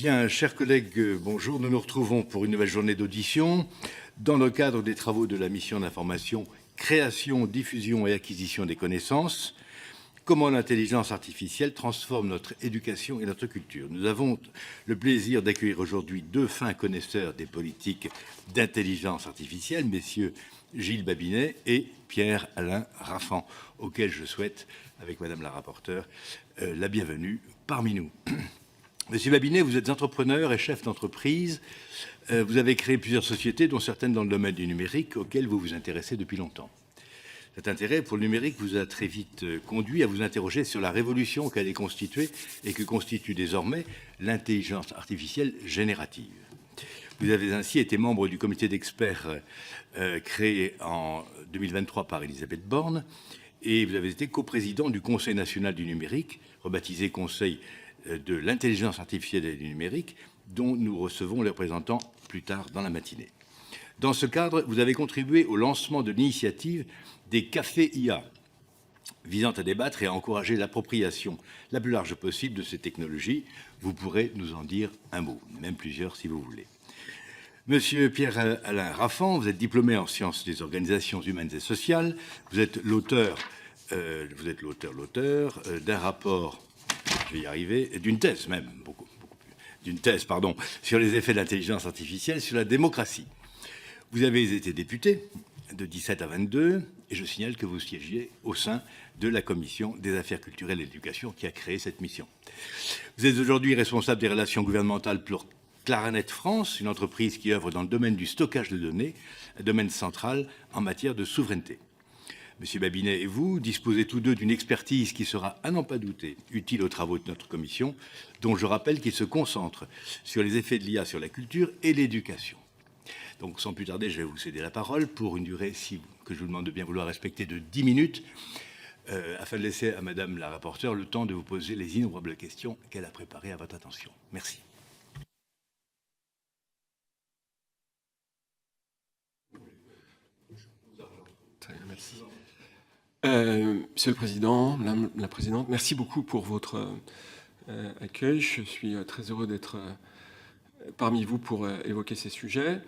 Bien, chers collègues, bonjour. Nous nous retrouvons pour une nouvelle journée d'audition dans le cadre des travaux de la mission d'information Création, diffusion et acquisition des connaissances. Comment l'intelligence artificielle transforme notre éducation et notre culture. Nous avons le plaisir d'accueillir aujourd'hui deux fins connaisseurs des politiques d'intelligence artificielle, messieurs Gilles Babinet et Pierre-Alain Raffan, auxquels je souhaite, avec Madame la rapporteure, la bienvenue parmi nous. Monsieur Babinet, vous êtes entrepreneur et chef d'entreprise. Vous avez créé plusieurs sociétés, dont certaines dans le domaine du numérique, auxquelles vous vous intéressez depuis longtemps. Cet intérêt pour le numérique vous a très vite conduit à vous interroger sur la révolution qu'elle est constituée et que constitue désormais l'intelligence artificielle générative. Vous avez ainsi été membre du comité d'experts créé en 2023 par Elisabeth Borne et vous avez été coprésident du Conseil national du numérique, rebaptisé Conseil de l'intelligence artificielle et du numérique, dont nous recevons les représentants plus tard dans la matinée. Dans ce cadre, vous avez contribué au lancement de l'initiative des cafés IA, visant à débattre et à encourager l'appropriation la plus large possible de ces technologies. Vous pourrez nous en dire un mot, même plusieurs si vous voulez. Monsieur Pierre-Alain Raffan, vous êtes diplômé en sciences des organisations humaines et sociales. Vous êtes l'auteur d'un rapport, je vais y arriver, d'une thèse même, beaucoup plus, d'une thèse, pardon, sur les effets de l'intelligence artificielle sur la démocratie. Vous avez été député de 17 à 22, et je signale que vous siégiez au sein de la Commission des affaires culturelles et de l'éducation qui a créé cette mission. Vous êtes aujourd'hui responsable des relations gouvernementales pour Claranet France, une entreprise qui œuvre dans le domaine du stockage de données, un domaine central en matière de souveraineté. Monsieur Babinet et vous disposez tous deux d'une expertise qui sera, à n'en pas douter, utile aux travaux de notre commission, dont je rappelle qu'il se concentre sur les effets de l'IA sur la culture et l'éducation. Donc, sans plus tarder, je vais vous céder la parole pour une durée que je vous demande de bien vouloir respecter de 10 minutes, afin de laisser à Madame la rapporteure le temps de vous poser les innombrables questions qu'elle a préparées à votre attention. Merci. Très bien, merci. Monsieur le Président, Madame la Présidente, merci beaucoup pour votre accueil. Je suis très heureux d'être parmi vous pour évoquer ces sujets.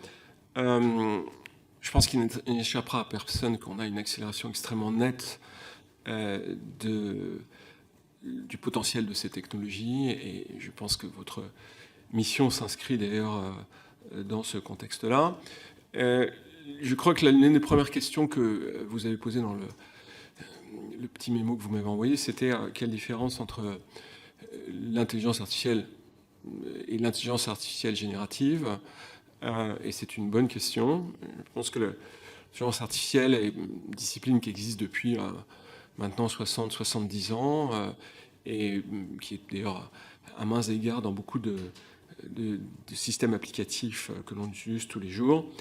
Je pense qu'il n'échappera à personne qu'on a une accélération extrêmement nette du potentiel de ces technologies et je pense que votre mission s'inscrit d'ailleurs dans ce contexte-là. Je crois que l'une des premières questions que vous avez posées dans le petit mémo que vous m'avez envoyé, c'était quelle différence entre l'intelligence artificielle et l'intelligence artificielle générative. Et c'est une bonne question. Je pense que l'intelligence artificielle est une discipline qui existe depuis maintenant 60-70 ans et qui est d'ailleurs à mains égards dans beaucoup de systèmes applicatifs que l'on utilise tous les jours.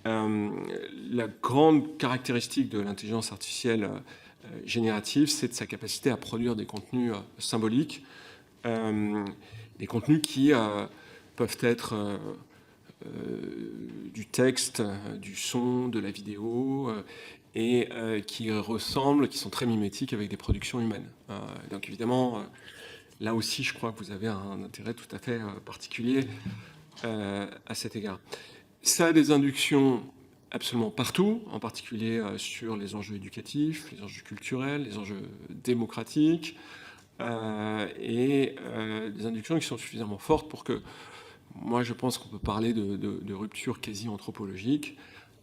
La grande caractéristique de l'intelligence artificielle générative, c'est de sa capacité à produire des contenus symboliques, des contenus qui peuvent être du texte, du son, de la vidéo, et qui sont très mimétiques avec des productions humaines. Donc évidemment, là aussi, je crois que vous avez un intérêt tout à fait particulier à cet égard. Ça a des inductions absolument partout, en particulier sur les enjeux éducatifs, les enjeux culturels, les enjeux démocratiques, et des inductions qui sont suffisamment fortes pour que moi je pense qu'on peut parler de rupture quasi anthropologique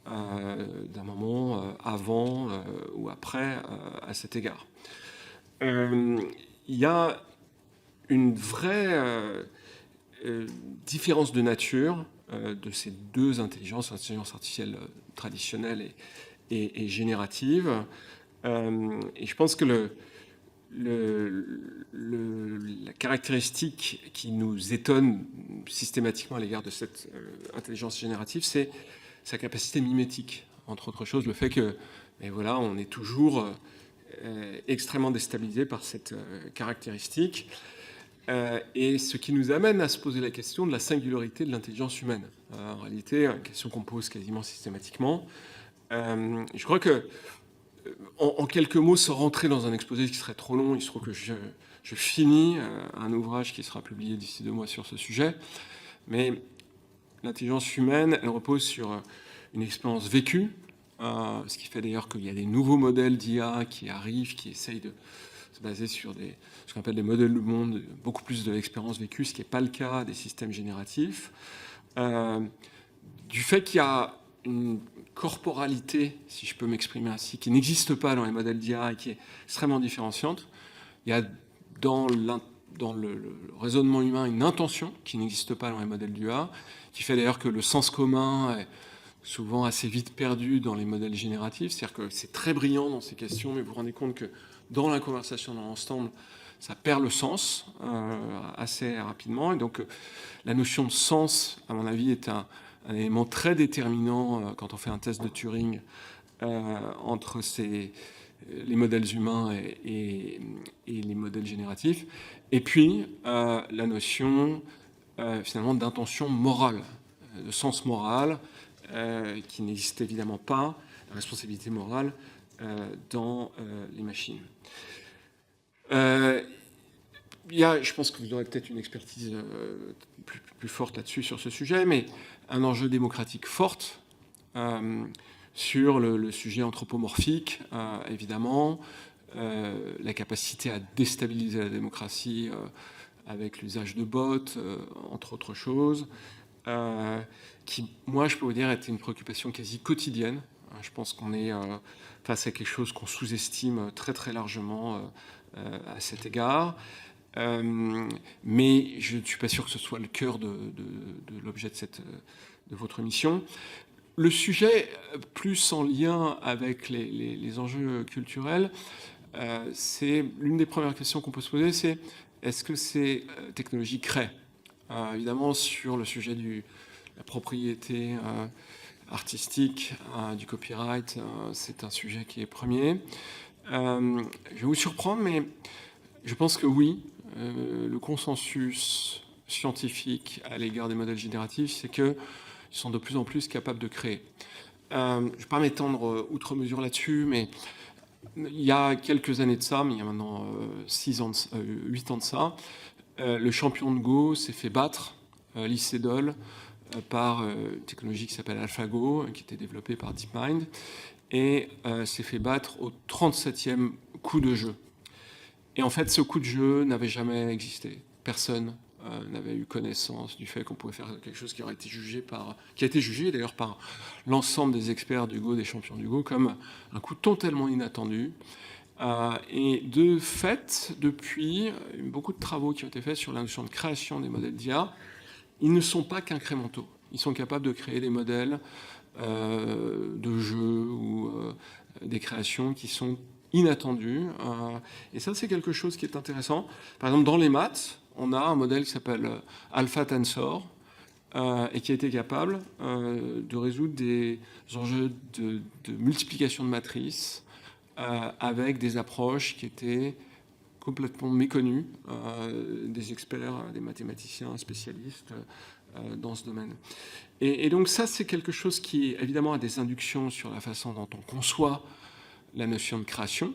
d'un moment avant ou après à cet égard. Il y a une vraie différence de nature de ces deux intelligences, l'intelligence artificielle traditionnelle et générative. Et je pense que la caractéristique qui nous étonne systématiquement à l'égard de cette intelligence générative, c'est sa capacité mimétique. Entre autres choses, le fait que, voilà, on est toujours extrêmement déstabilisé par cette caractéristique. Et ce qui nous amène à se poser la question de la singularité de l'intelligence humaine. En réalité, une question qu'on pose quasiment systématiquement. Je crois que, en quelques mots, sans rentrer dans un exposé qui serait trop long, il se trouve que je finis un ouvrage qui sera publié d'ici 2 mois sur ce sujet. Mais l'intelligence humaine, elle repose sur une expérience vécue, ce qui fait d'ailleurs qu'il y a des nouveaux modèles d'IA qui arrivent, qui essayent de se baser sur ce qu'on appelle des modèles de monde, beaucoup plus de l'expérience vécue, ce qui n'est pas le cas des systèmes génératifs. Du fait qu'il y a une corporalité, si je peux m'exprimer ainsi, qui n'existe pas dans les modèles d'IA et qui est extrêmement différenciante. Il y a dans le raisonnement humain une intention qui n'existe pas dans les modèles d'IA, qui fait d'ailleurs que le sens commun est souvent assez vite perdu dans les modèles génératifs. C'est-à-dire que c'est très brillant dans ces questions, mais vous vous rendez compte que dans la conversation dans l'ensemble, ça perd le sens assez rapidement. Et donc la notion de sens, à mon avis, est un élément très déterminant quand on fait un test de Turing entre les modèles humains et les modèles génératifs. Et puis, la notion, finalement, d'intention morale, de sens moral, qui n'existe évidemment pas, la responsabilité morale, dans les machines. Je pense que vous aurez peut-être une expertise plus forte là-dessus, sur ce sujet, mais un enjeu démocratique forte sur le sujet anthropomorphique, évidemment, la capacité à déstabiliser la démocratie avec l'usage de bots, entre autres choses, qui, moi, je peux vous dire, était une préoccupation quasi quotidienne. Je pense qu'on est face à quelque chose qu'on sous-estime très très largement à cet égard. Mais je ne suis pas sûr que ce soit le cœur de l'objet de votre mission. Le sujet, plus en lien avec les enjeux culturels, c'est l'une des premières questions qu'on peut se poser, c'est est-ce que ces technologies créent évidemment, sur le sujet de la propriété artistique, du copyright, c'est un sujet qui est premier. Je vais vous surprendre, mais je pense que oui, le consensus scientifique à l'égard des modèles génératifs, c'est qu'ils sont de plus en plus capables de créer. Je ne vais pas m'étendre outre mesure là-dessus, mais il y a quelques années de ça, mais il y a maintenant 8 ans de ça, le champion de Go s'est fait battre, Lee Sedol, par une technologie qui s'appelle AlphaGo, qui était développée par DeepMind, et s'est fait battre au 37e coup de jeu. Et en fait, ce coup de jeu n'avait jamais existé. Personne n'avait eu connaissance du fait qu'on pouvait faire quelque chose qui a été jugé d'ailleurs par l'ensemble des experts du Go, des champions du Go, comme un coup totalement inattendu. Et de fait, depuis, beaucoup de travaux qui ont été faits sur la notion de création des modèles d'IA, ils ne sont pas qu'incrémentaux. Ils sont capables de créer des modèles de jeux ou des créations qui sont inattendues. Et ça, c'est quelque chose qui est intéressant. Par exemple, dans les maths, on a un modèle qui s'appelle AlphaTensor et qui a été capable de résoudre des enjeux de multiplication de matrices avec des approches qui étaient complètement méconnues des experts, des mathématiciens spécialistes dans ce domaine. Et donc ça, c'est quelque chose qui, évidemment, a des inductions sur la façon dont on conçoit la notion de création,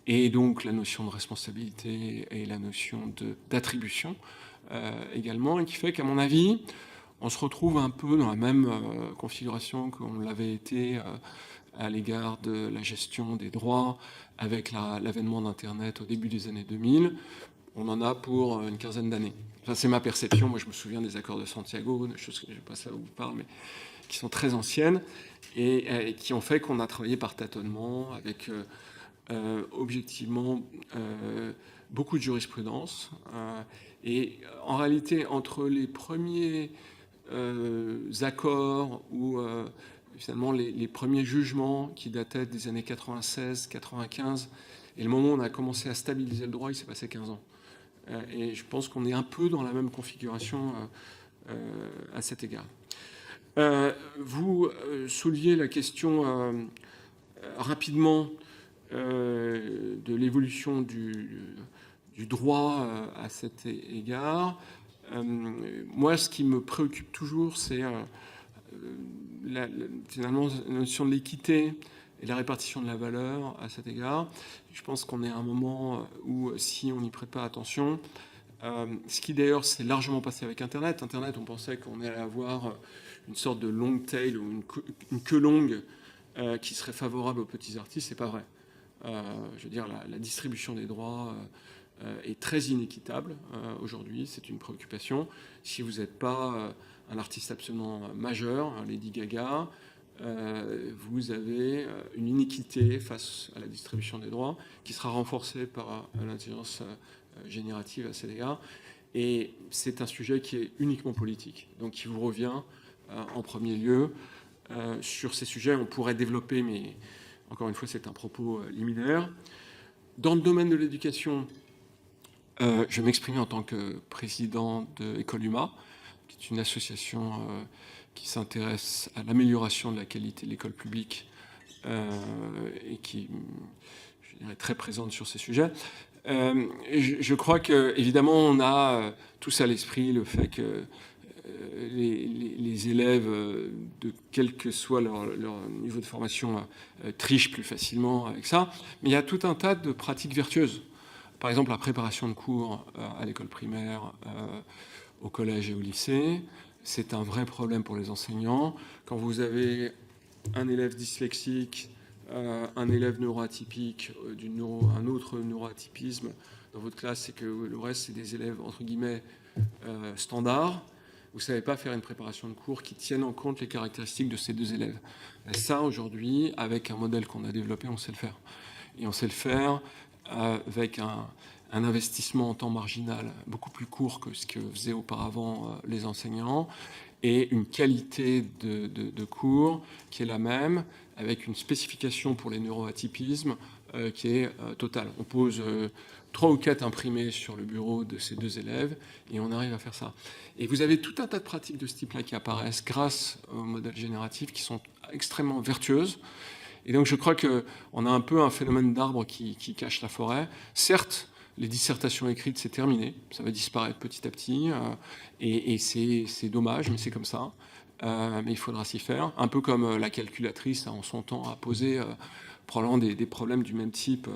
et donc la notion de responsabilité et la notion d'attribution également, et qui fait qu'à mon avis, on se retrouve un peu dans la même configuration qu'on l'avait été à l'égard de la gestion des droits avec l'avènement d'Internet au début des années 2000. On en a pour une quinzaine d'années. Ça, c'est ma perception. Moi, je me souviens des accords de Santiago, des choses que je ne sais pas ça vous parle, mais qui sont très anciennes et qui ont fait qu'on a travaillé par tâtonnement avec objectivement beaucoup de jurisprudence. Et en réalité, entre les premiers accords ou finalement les premiers jugements qui dataient des années 96-95 et le moment où on a commencé à stabiliser le droit, il s'est passé 15 ans. Et je pense qu'on est un peu dans la même configuration à cet égard. Vous souleviez la question rapidement de l'évolution du droit à cet égard. Moi, ce qui me préoccupe toujours, c'est finalement la notion de l'équité et de la répartition de la valeur à cet égard. Je pense qu'on est à un moment où, si on n'y prête pas attention, ce qui d'ailleurs s'est largement passé avec Internet. Internet, on pensait qu'on allait avoir une sorte de long tail ou une queue longue qui serait favorable aux petits artistes. C'est pas vrai. Je veux dire, la distribution des droits est très inéquitable aujourd'hui. C'est une préoccupation. Si vous n'êtes pas un artiste absolument majeur, Lady Gaga, vous avez une iniquité face à la distribution des droits qui sera renforcée par l'intelligence générative à cet égard. Et c'est un sujet qui est uniquement politique, donc qui vous revient en premier lieu. Sur ces sujets, on pourrait développer, mais encore une fois, c'est un propos liminaire. Dans le domaine de l'éducation, je vais m'exprimer en tant que président de École Huma, qui est une association qui s'intéresse à l'amélioration de la qualité de l'école publique et qui, je dirais, est très présente sur ces sujets. Je crois que, évidemment, on a tous à l'esprit le fait que les élèves, de quel que soit leur niveau de formation, trichent plus facilement avec ça. Mais il y a tout un tas de pratiques vertueuses. Par exemple, la préparation de cours à l'école primaire, au collège et au lycée, c'est un vrai problème pour les enseignants. Quand vous avez un élève dyslexique, un élève neuroatypique, un autre neuroatypisme dans votre classe, et que le reste, c'est des élèves, entre guillemets, standards, vous ne savez pas faire une préparation de cours qui tienne en compte les caractéristiques de ces deux élèves. Et ça, aujourd'hui, avec un modèle qu'on a développé, on sait le faire. Et on sait le faire avec un investissement en temps marginal beaucoup plus court que ce que faisaient auparavant les enseignants, et une qualité de cours qui est la même, avec une spécification pour les neuroatypismes qui est totale. On pose 3 ou 4 imprimés sur le bureau de ces deux élèves, et on arrive à faire ça. Et vous avez tout un tas de pratiques de ce type-là qui apparaissent grâce au modèle génératif, qui sont extrêmement vertueuses. Et donc je crois qu'on a un peu un phénomène d'arbre qui cache la forêt. Certes, les dissertations écrites, c'est terminé, ça va disparaître petit à petit, et c'est dommage, mais c'est comme ça. Mais il faudra s'y faire. Un peu comme la calculatrice, en son temps, a posé probablement des problèmes du même type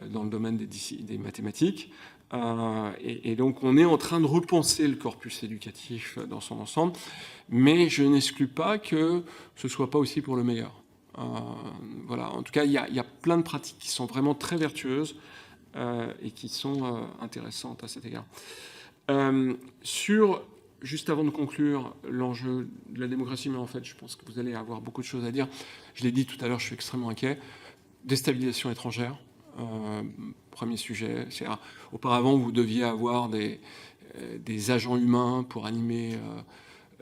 dans le domaine des mathématiques. Et donc on est en train de repenser le corpus éducatif dans son ensemble, mais je n'exclus pas que ce ne soit pas aussi pour le meilleur. Voilà. En tout cas, il y a plein de pratiques qui sont vraiment très vertueuses et qui sont intéressantes à cet égard. Juste avant de conclure, l'enjeu de la démocratie, mais en fait, je pense que vous allez avoir beaucoup de choses à dire. Je l'ai dit tout à l'heure, je suis extrêmement inquiet. Déstabilisation étrangère, premier sujet. Auparavant, vous deviez avoir des agents humains pour animer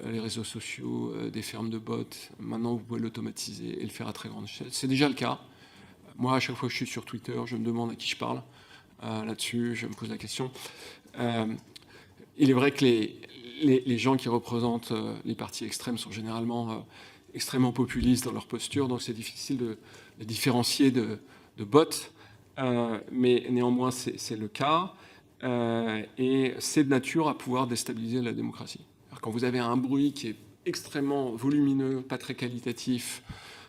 les réseaux sociaux, des fermes de bots. Maintenant, vous pouvez l'automatiser et le faire à très grande échelle. C'est déjà le cas. Moi, à chaque fois que je suis sur Twitter, je me demande à qui je parle. Là-dessus, je me pose la question. Il est vrai que les gens qui représentent les partis extrêmes sont généralement extrêmement populistes dans leur posture, donc c'est difficile de différencier de bots, mais néanmoins c'est le cas, et c'est de nature à pouvoir déstabiliser la démocratie. Alors, quand vous avez un bruit qui est extrêmement volumineux, pas très qualitatif,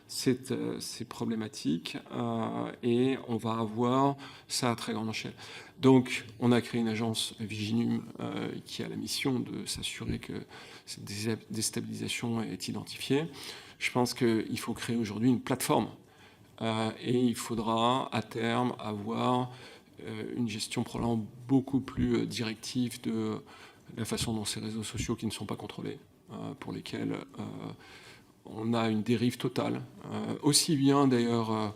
c'est problématique, et on va avoir ça à très grande échelle. Donc, on a créé une agence Viginum qui a la mission de s'assurer que cette déstabilisation est identifiée. Je pense qu'il faut créer aujourd'hui une plateforme et il faudra à terme avoir une gestion probablement beaucoup plus directive de la façon dont ces réseaux sociaux qui ne sont pas contrôlés, pour lesquels on a une dérive totale, aussi bien d'ailleurs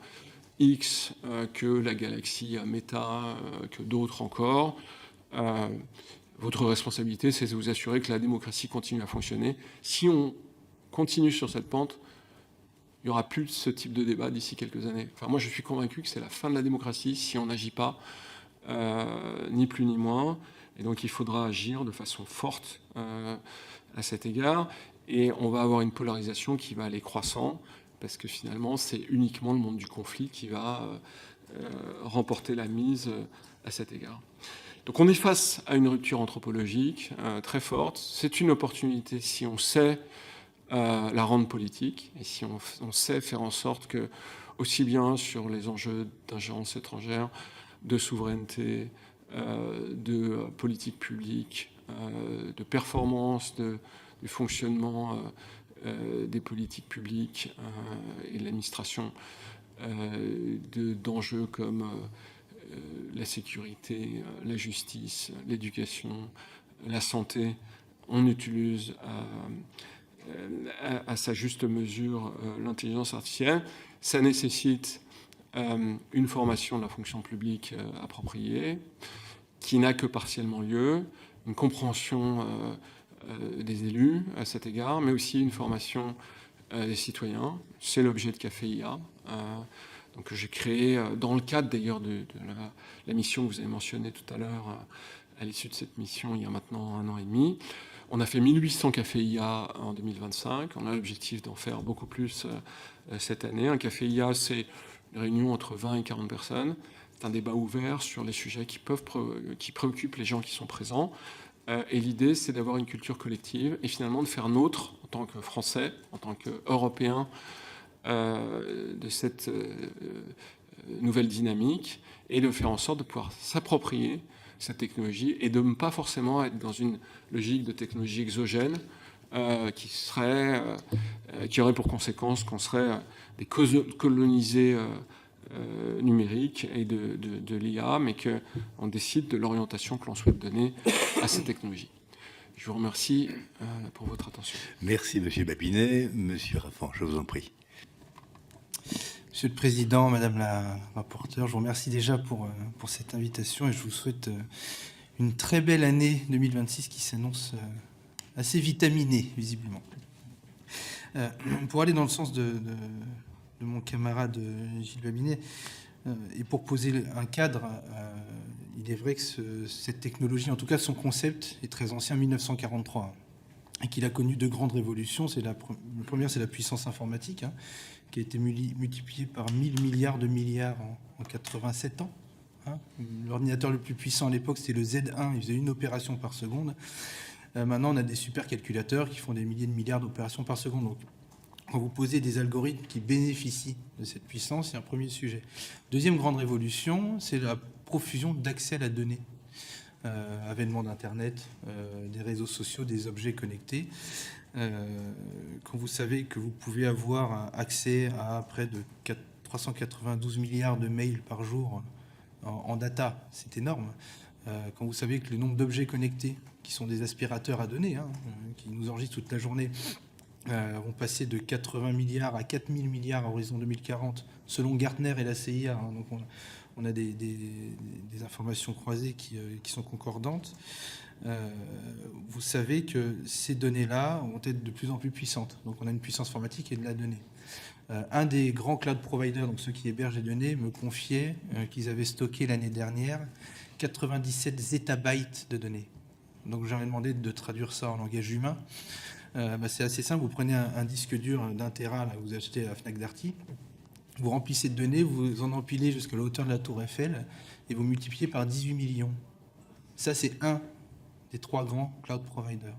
X que la galaxie Meta, que d'autres encore. Votre responsabilité, c'est de vous assurer que la démocratie continue à fonctionner. Si on continue sur cette pente, il n'y aura plus ce type de débat d'ici quelques années. Enfin, moi, je suis convaincu que c'est la fin de la démocratie si on n'agit pas, ni plus ni moins. Et donc, il faudra agir de façon forte à cet égard. Et on va avoir une polarisation qui va aller croissant, parce que finalement, c'est uniquement le monde du conflit qui va remporter la mise à cet égard. Donc on est face à une rupture anthropologique très forte. C'est une opportunité si on sait la rendre politique, et si on sait faire en sorte aussi bien sur les enjeux d'ingérence étrangère, de souveraineté, de politique publique, de performance du fonctionnement des politiques publiques et de l'administration, d'enjeux comme la sécurité, la justice, l'éducation, la santé. On utilise à sa juste mesure l'intelligence artificielle. Ça nécessite une formation de la fonction publique appropriée, qui n'a que partiellement lieu, une compréhension des élus à cet égard, mais aussi une formation des citoyens. C'est l'objet de Café IA. Donc, j'ai créé, dans le cadre d'ailleurs de la mission que vous avez mentionnée tout à l'heure, à l'issue de cette mission, il y a maintenant 1 an et demi, on a fait 1800 Café IA en 2025. On a l'objectif d'en faire beaucoup plus cette année. Un Café IA, c'est une réunion entre 20 et 40 personnes. C'est un débat ouvert sur les sujets qui préoccupent les gens qui sont présents. Et l'idée, c'est d'avoir une culture collective et finalement de faire nôtre, en tant que Français, en tant qu'Européens, de cette nouvelle dynamique et de faire en sorte de pouvoir s'approprier cette technologie et de ne pas forcément être dans une logique de technologie exogène qui aurait pour conséquence qu'on serait des colonisés numériques et de l'IA, mais qu'on décide de l'orientation que l'on souhaite donner à ces technologies. Je vous remercie pour votre attention. Merci, Monsieur Babinet. Monsieur Raffan, je vous en prie. Monsieur le Président, Madame la rapporteure, je vous remercie déjà pour cette invitation et je vous souhaite une très belle année 2026 qui s'annonce assez vitaminée, visiblement. Pour aller dans le sens de mon camarade Gilles Babinet, et pour poser un cadre, il est vrai que cette technologie, en tout cas son concept, est très ancien, 1943, et qu'il a connu de grandes révolutions. La première, c'est la puissance informatique, qui a été multipliée par 1000 milliards de milliards en 87 ans. L'ordinateur le plus puissant à l'époque, c'était le Z1, il faisait une opération par seconde. Maintenant, on a des supercalculateurs qui font des milliers de milliards d'opérations par seconde. Donc, quand vous posez des algorithmes qui bénéficient de cette puissance, c'est un premier sujet. Deuxième grande révolution, c'est la profusion d'accès à la donnée. Avènement d'Internet, des réseaux sociaux, des objets connectés. Quand vous savez que vous pouvez avoir accès à près de 392 milliards de mails par jour en data, c'est énorme. Quand vous savez que le nombre d'objets connectés, qui sont des aspirateurs à données, qui nous enregistrent toute la journée, vont passer de 80 milliards à 4000 milliards à horizon 2040, selon Gartner et la CIA. Donc on a des informations croisées qui sont concordantes. Vous savez que ces données-là vont être de plus en plus puissantes. Donc on a une puissance informatique et de la donnée. Un des grands cloud providers, donc ceux qui hébergent les données, me confiait qu'ils avaient stocké l'année dernière 97 zétabytes de données. Donc j'aurais demandé de traduire ça en langage humain. C'est assez simple, vous prenez un disque dur d'1 Tera, là, que vous achetez à Fnac Darty, vous remplissez de données, vous en empilez jusqu'à la hauteur de la tour Eiffel et vous multipliez par 18 millions. Ça, c'est un des 3 grands cloud providers.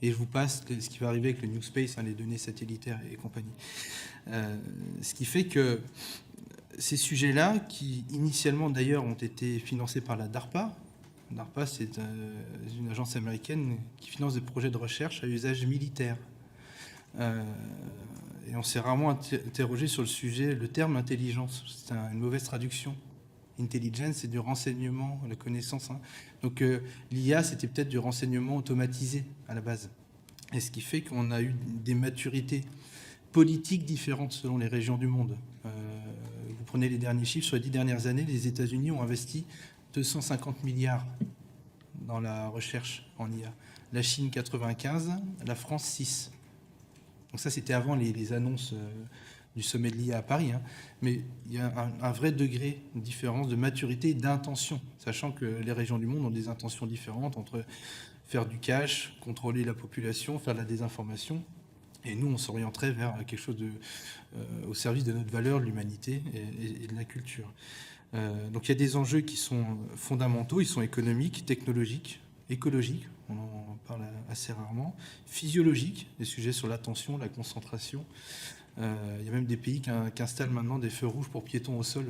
Et je vous passe ce qui va arriver avec le New Space, les données satellitaires et compagnie. Ce qui fait que ces sujets-là, qui initialement d'ailleurs ont été financés par la DARPA, DARPA, c'est une agence américaine qui finance des projets de recherche à usage militaire. Et on s'est rarement interrogé sur le sujet, le terme intelligence. C'est une mauvaise traduction. Intelligence, c'est du renseignement, la connaissance. Donc l'IA, c'était peut-être du renseignement automatisé à la base. Et ce qui fait qu'on a eu des maturités politiques différentes selon les régions du monde. Vous prenez les derniers chiffres, sur les 10 dernières années, les États-Unis ont investi 250 milliards dans la recherche en IA. La Chine, 95, la France, 6. Donc ça, c'était avant les annonces du sommet de l'IA à Paris. Mais il y a un vrai degré de différence de maturité et d'intention, sachant que les régions du monde ont des intentions différentes entre faire du cash, contrôler la population, faire de la désinformation. Et nous, on s'orienterait vers quelque chose au service de notre valeur, de l'humanité et de la culture. Donc il y a des enjeux qui sont fondamentaux, ils sont économiques, technologiques, écologiques, on en parle assez rarement, physiologiques, des sujets sur l'attention, la concentration, Il y a même des pays qui installent maintenant des feux rouges pour piétons au sol,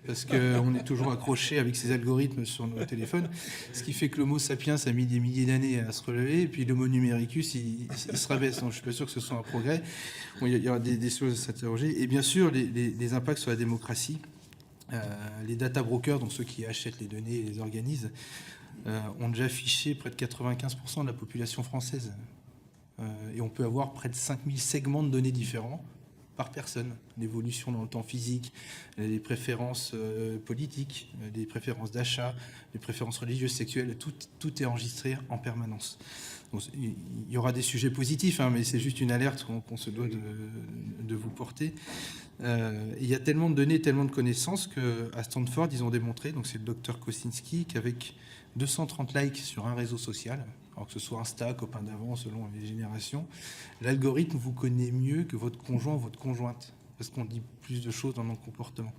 parce qu'on est toujours accroché avec ces algorithmes sur nos téléphones, ce qui fait que l'homo sapiens a mis des milliers d'années à se relever, et puis l'homo numericus, il se rabaisse. Donc, je ne suis pas sûr que ce soit un progrès. Bon, il y aura des choses à s'interroger. Et bien sûr, les impacts sur la démocratie. Les data brokers, donc ceux qui achètent les données et les organisent, ont déjà fiché près de 95% de la population française. Et on peut avoir près de 5000 segments de données différents par personne. L'évolution dans le temps physique, les préférences politiques, les préférences d'achat, les préférences religieuses, sexuelles, tout est enregistré en permanence. Donc, il y aura des sujets positifs, mais c'est juste une alerte qu'on se doit de vous porter. Il y a tellement de données, tellement de connaissances qu'à Stanford, ils ont démontré, donc c'est le docteur Kosinski, qu'avec 230 likes sur un réseau social, alors que ce soit Insta, copain d'avant, selon les générations, l'algorithme vous connaît mieux que votre conjoint ou votre conjointe, parce qu'on dit plus de choses dans nos comportements.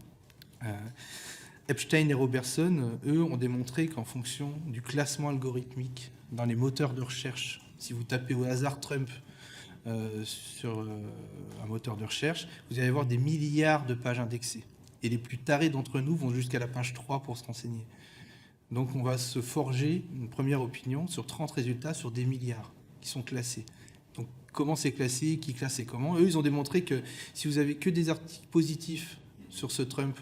Epstein et Robertson, eux, ont démontré qu'en fonction du classement algorithmique dans les moteurs de recherche, si vous tapez au hasard Trump sur un moteur de recherche, vous allez avoir des milliards de pages indexées. Et les plus tarés d'entre nous vont jusqu'à la page 3 pour se renseigner. Donc on va se forger une première opinion sur 30 résultats sur des milliards qui sont classés. Donc comment c'est classé, qui classe et comment. Eux, ils ont démontré que si vous avez que des articles positifs sur ce Trump,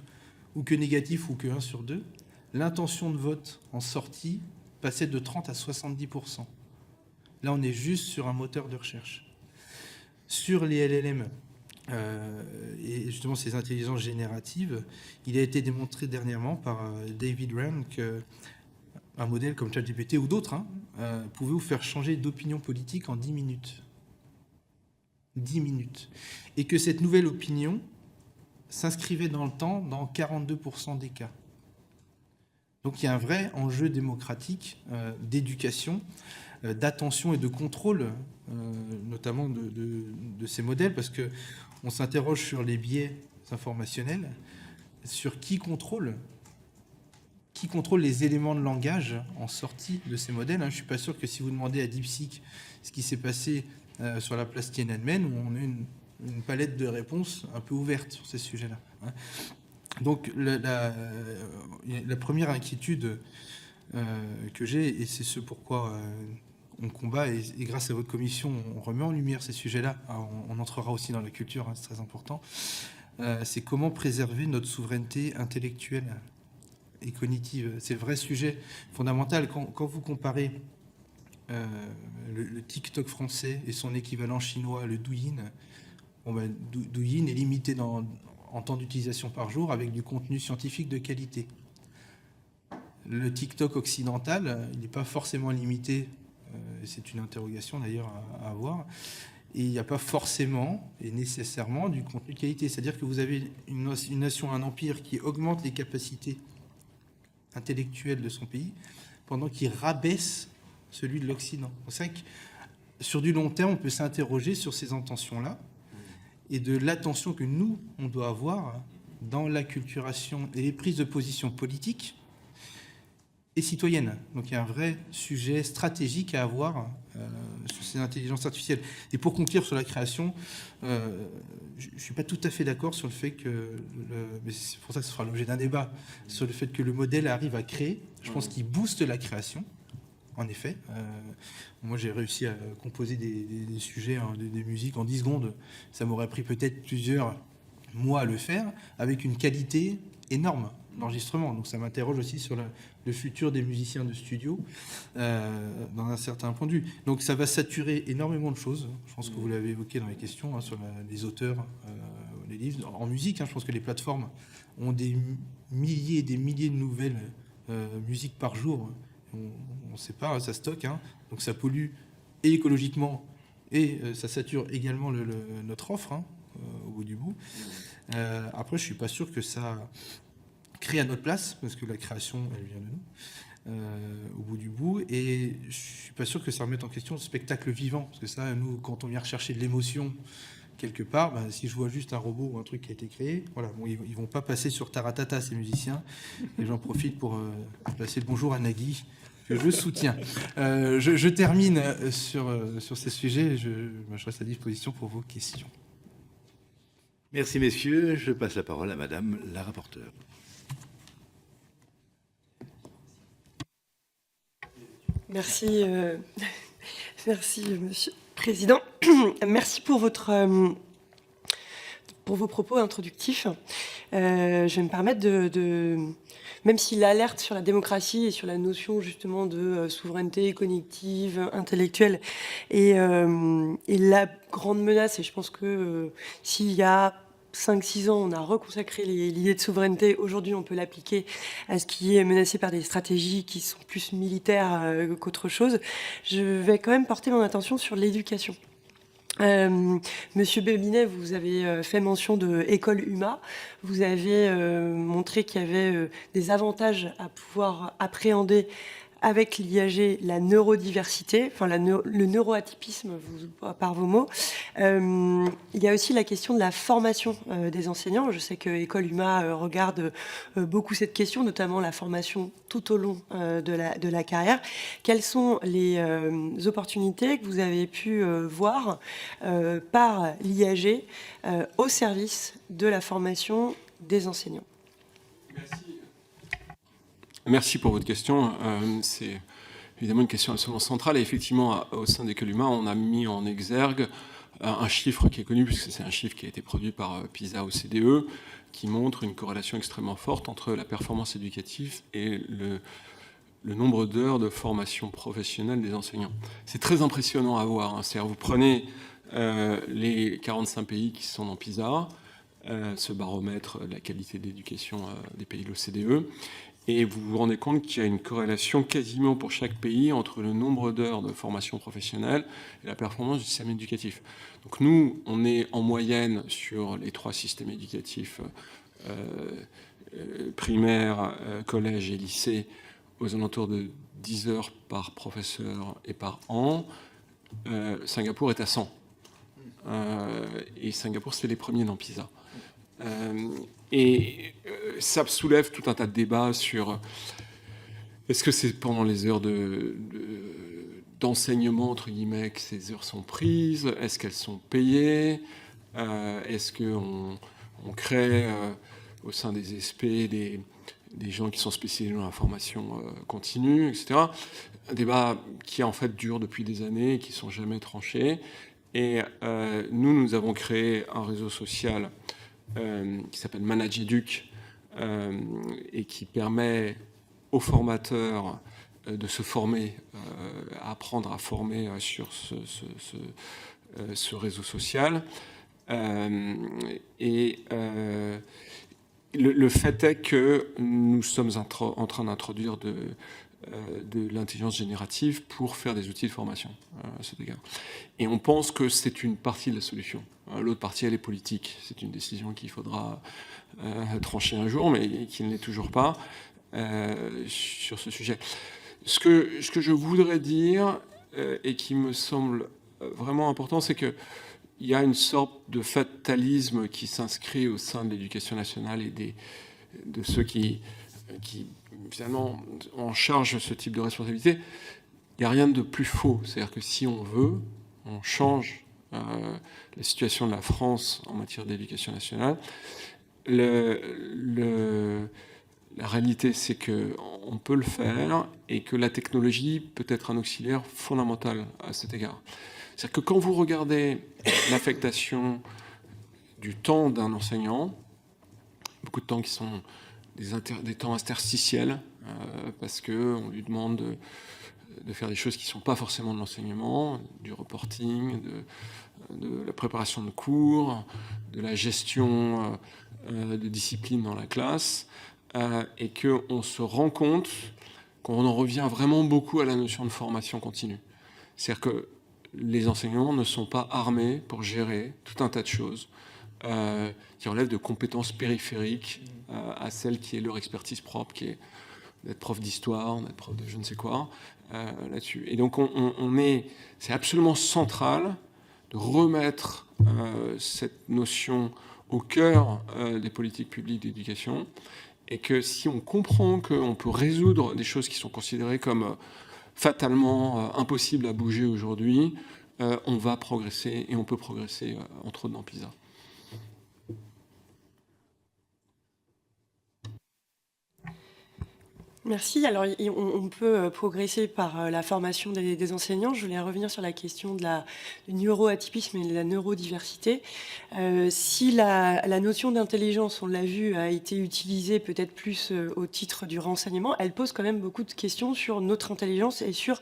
ou que négatifs, ou que 1 sur 2, l'intention de vote en sortie passait de 30 à 70%. Là, on est juste sur un moteur de recherche. Sur les LLM, et justement ces intelligences génératives, il a été démontré dernièrement par David Rand qu'un modèle comme ChatGPT ou d'autres pouvait vous faire changer d'opinion politique en 10 minutes. 10 minutes. Et que cette nouvelle opinion s'inscrivait dans le temps dans 42% des cas. Donc il y a un vrai enjeu démocratique d'éducation, d'attention et de contrôle, notamment de ces modèles, parce qu'on s'interroge sur les biais informationnels, sur qui contrôle les éléments de langage en sortie de ces modèles. Je ne suis pas sûr que si vous demandez à DeepSeek ce qui s'est passé sur la place Tiananmen, où on a une palette de réponses un peu ouverte sur ces sujets-là. Donc la première inquiétude que j'ai, et c'est ce pourquoi on combat, et grâce à votre commission, on remet en lumière ces sujets-là, on entrera aussi dans la culture, c'est très important, c'est comment préserver notre souveraineté intellectuelle et cognitive. C'est le vrai sujet fondamental. Quand vous comparez le TikTok français et son équivalent chinois, le Douyin, Douyin est limité en temps d'utilisation par jour avec du contenu scientifique de qualité. Le TikTok occidental, il n'est pas forcément limité, c'est une interrogation d'ailleurs à avoir, et il n'y a pas forcément et nécessairement du contenu de qualité. C'est-à-dire que vous avez une nation, un empire qui augmente les capacités intellectuelles de son pays pendant qu'il rabaisse celui de l'Occident. C'est vrai que sur du long terme, on peut s'interroger sur ces intentions-là et de l'attention que nous, on doit avoir dans l'acculturation et les prises de position politiques et citoyennes. Donc il y a un vrai sujet stratégique à avoir sur ces intelligences artificielles. Et pour conclure sur la création, je ne suis pas tout à fait d'accord sur le fait que, mais c'est pour ça que ce sera l'objet d'un débat, sur le fait que le modèle arrive à créer. Je pense qu'il booste la création. En effet, moi j'ai réussi à composer des sujets, des musiques en 10 secondes. Ça m'aurait pris peut-être plusieurs mois à le faire, avec une qualité énorme d'enregistrement. Donc ça m'interroge aussi sur le futur des musiciens de studio, dans un certain point de vue. Donc ça va saturer énormément de choses. Je pense que vous l'avez évoqué dans les questions, sur les auteurs, les livres. En musique, je pense que les plateformes ont des milliers et des milliers de nouvelles musiques par jour. On ne sait pas, ça stocke, donc ça pollue et écologiquement et ça sature également notre offre au bout du bout. Après, je ne suis pas sûr que ça crée à notre place, parce que la création, elle vient de nous, au bout du bout, et je ne suis pas sûr que ça remette en question le spectacle vivant, parce que ça, nous, quand on vient rechercher de l'émotion quelque part, si je vois juste un robot ou un truc qui a été créé, voilà, bon, ils ne vont pas passer sur Taratata, ces musiciens, et j'en profite pour passer le bonjour à Nagui, que je soutiens. Je termine sur ces sujets, je reste à disposition pour vos questions. Merci, messieurs. Je passe la parole à Madame la rapporteure. Merci, merci, Monsieur le Président. Merci pour vos propos introductifs. Je vais me permettre même si l'alerte sur la démocratie et sur la notion justement de souveraineté cognitive, intellectuelle est la grande menace, et je pense que s'il y a 5-6 ans, on a reconsacré l'idée de souveraineté. Aujourd'hui, on peut l'appliquer à ce qui est menacé par des stratégies qui sont plus militaires qu'autre chose. Je vais quand même porter mon attention sur l'éducation. Monsieur Bébinet, vous avez fait mention de École Huma. Vous avez montré qu'il y avait des avantages à pouvoir appréhender avec l'IAG la neurodiversité, enfin le neuroatypisme par vos mots. Il y a aussi la question de la formation des enseignants. Je sais que École Huma regarde beaucoup cette question, notamment la formation tout au long de la carrière. Quelles sont les opportunités que vous avez pu voir par l'IAG au service de la formation des enseignants? Merci pour votre question. C'est évidemment une question absolument centrale. Et effectivement, au sein d'École Huma, on a mis en exergue un chiffre qui est connu, puisque c'est un chiffre qui a été produit par PISA OCDE, qui montre une corrélation extrêmement forte entre la performance éducative et le nombre d'heures de formation professionnelle des enseignants. C'est très impressionnant à voir. C'est-à-dire, vous prenez les 45 pays qui sont dans PISA, ce baromètre de la qualité de l'éducation des pays de l'OCDE, et vous vous rendez compte qu'il y a une corrélation quasiment pour chaque pays entre le nombre d'heures de formation professionnelle et la performance du système éducatif. Donc nous, on est en moyenne sur les 3 systèmes éducatifs, primaire, collège et lycée, aux alentours de 10 heures par professeur et par an. Singapour est à 100. Et Singapour, c'est les premiers dans PISA. Et ça soulève tout un tas de débats sur est-ce que c'est pendant les heures d'enseignement, entre guillemets, que ces heures sont prises, est-ce qu'elles sont payées, est-ce qu'on crée au sein des SP des gens qui sont spécialisés dans la formation continue, etc. Un débat qui en fait dure depuis des années et qui ne sont jamais tranchés. Et nous avons créé un réseau social qui s'appelle ManageEduc et qui permet aux formateurs de se former, à apprendre à former sur ce réseau social. Le fait est que nous sommes en train d'introduire de l'intelligence générative pour faire des outils de formation à cet égard. Et on pense que c'est une partie de la solution. L'autre partie, elle est politique. C'est une décision qu'il faudra trancher un jour, mais qui ne l'est toujours pas sur ce sujet. Ce que je voudrais dire, et qui me semble vraiment important, c'est qu'il y a une sorte de fatalisme qui s'inscrit au sein de l'éducation nationale et de ceux qui finalement en charge ce type de responsabilité. Il n'y a rien de plus faux. C'est-à-dire que si on veut, on change la situation de la France en matière d'éducation nationale. La réalité, c'est qu'on peut le faire et que la technologie peut être un auxiliaire fondamental à cet égard. C'est-à-dire que quand vous regardez l'affectation du temps d'un enseignant, beaucoup de temps qui sont des temps interstitiels, parce qu'on lui demande de faire des choses qui ne sont pas forcément de l'enseignement, du reporting, de la préparation de cours, de la gestion de discipline dans la classe, et qu'on se rend compte qu'on en revient vraiment beaucoup à la notion de formation continue. C'est-à-dire que les enseignants ne sont pas armés pour gérer tout un tas de choses qui relèvent de compétences périphériques à celle qui est leur expertise propre, qui est d'être prof d'histoire, d'être prof de je ne sais quoi, là-dessus. Et donc, c'est absolument central de remettre cette notion au cœur des politiques publiques d'éducation, et que si on comprend qu'on peut résoudre des choses qui sont considérées comme fatalement impossibles à bouger aujourd'hui, on va progresser, et on peut progresser, entre autres dans PISA. Merci. Alors, on peut progresser par la formation des enseignants. Je voulais revenir sur la question du neuroatypisme et de la neurodiversité. Si la notion d'intelligence, on l'a vu, a été utilisée peut-être plus au titre du renseignement, elle pose quand même beaucoup de questions sur notre intelligence et sur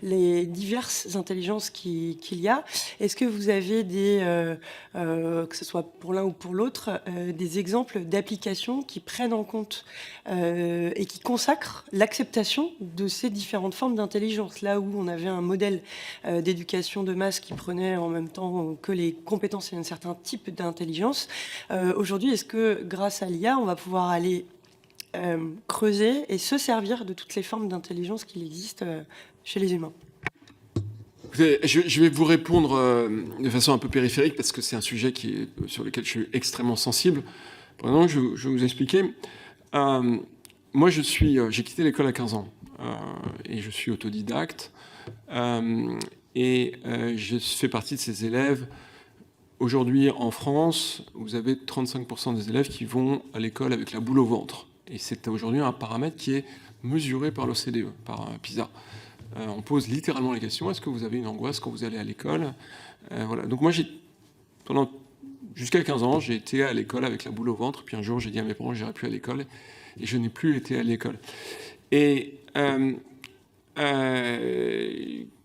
les diverses intelligences qu'il y a. Est-ce que vous avez que ce soit pour l'un ou pour l'autre, des exemples d'applications qui prennent en compte et qui consacrent l'acceptation de ces différentes formes d'intelligence. Là où on avait un modèle d'éducation de masse qui prenait en même temps que les compétences et un certain type d'intelligence, aujourd'hui, est-ce que grâce à l'IA, on va pouvoir aller creuser et se servir de toutes les formes d'intelligence qui existent chez les humains? Je vais vous répondre de façon un peu périphérique parce que c'est un sujet sur lequel je suis extrêmement sensible. Pendant je vais vous expliquer. Moi, j'ai quitté l'école à 15 ans et je suis autodidacte et je fais partie de ces élèves. Aujourd'hui, en France, vous avez 35% des élèves qui vont à l'école avec la boule au ventre. Et c'est aujourd'hui un paramètre qui est mesuré par l'OCDE, par PISA. On pose littéralement la question, est-ce que vous avez une angoisse quand vous allez à l'école? Voilà. Donc moi, jusqu'à 15 ans, j'ai été à l'école avec la boule au ventre. Puis un jour, j'ai dit à mes parents, je n'irai plus à l'école. Et je n'ai plus été à l'école. Et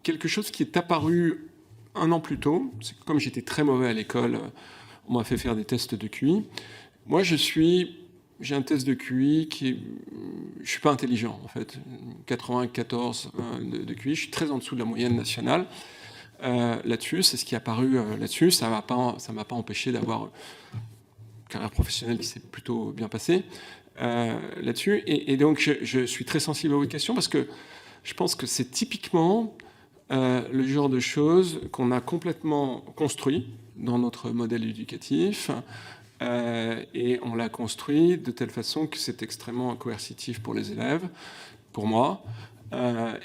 quelque chose qui est apparu un an plus tôt, c'est que comme j'étais très mauvais à l'école, on m'a fait faire des tests de QI. Moi, j'ai un test de QI je suis pas intelligent, en fait. 94 de QI, je suis très en dessous de la moyenne nationale. Là-dessus, c'est ce qui est apparu là-dessus. Ça m'a pas empêché d'avoir une carrière professionnelle qui s'est plutôt bien passée. Là-dessus. Et donc, je suis très sensible à votre question parce que je pense que c'est typiquement le genre de choses qu'on a complètement construit dans notre modèle éducatif et on l'a construit de telle façon que c'est extrêmement coercitif pour les élèves, pour moi,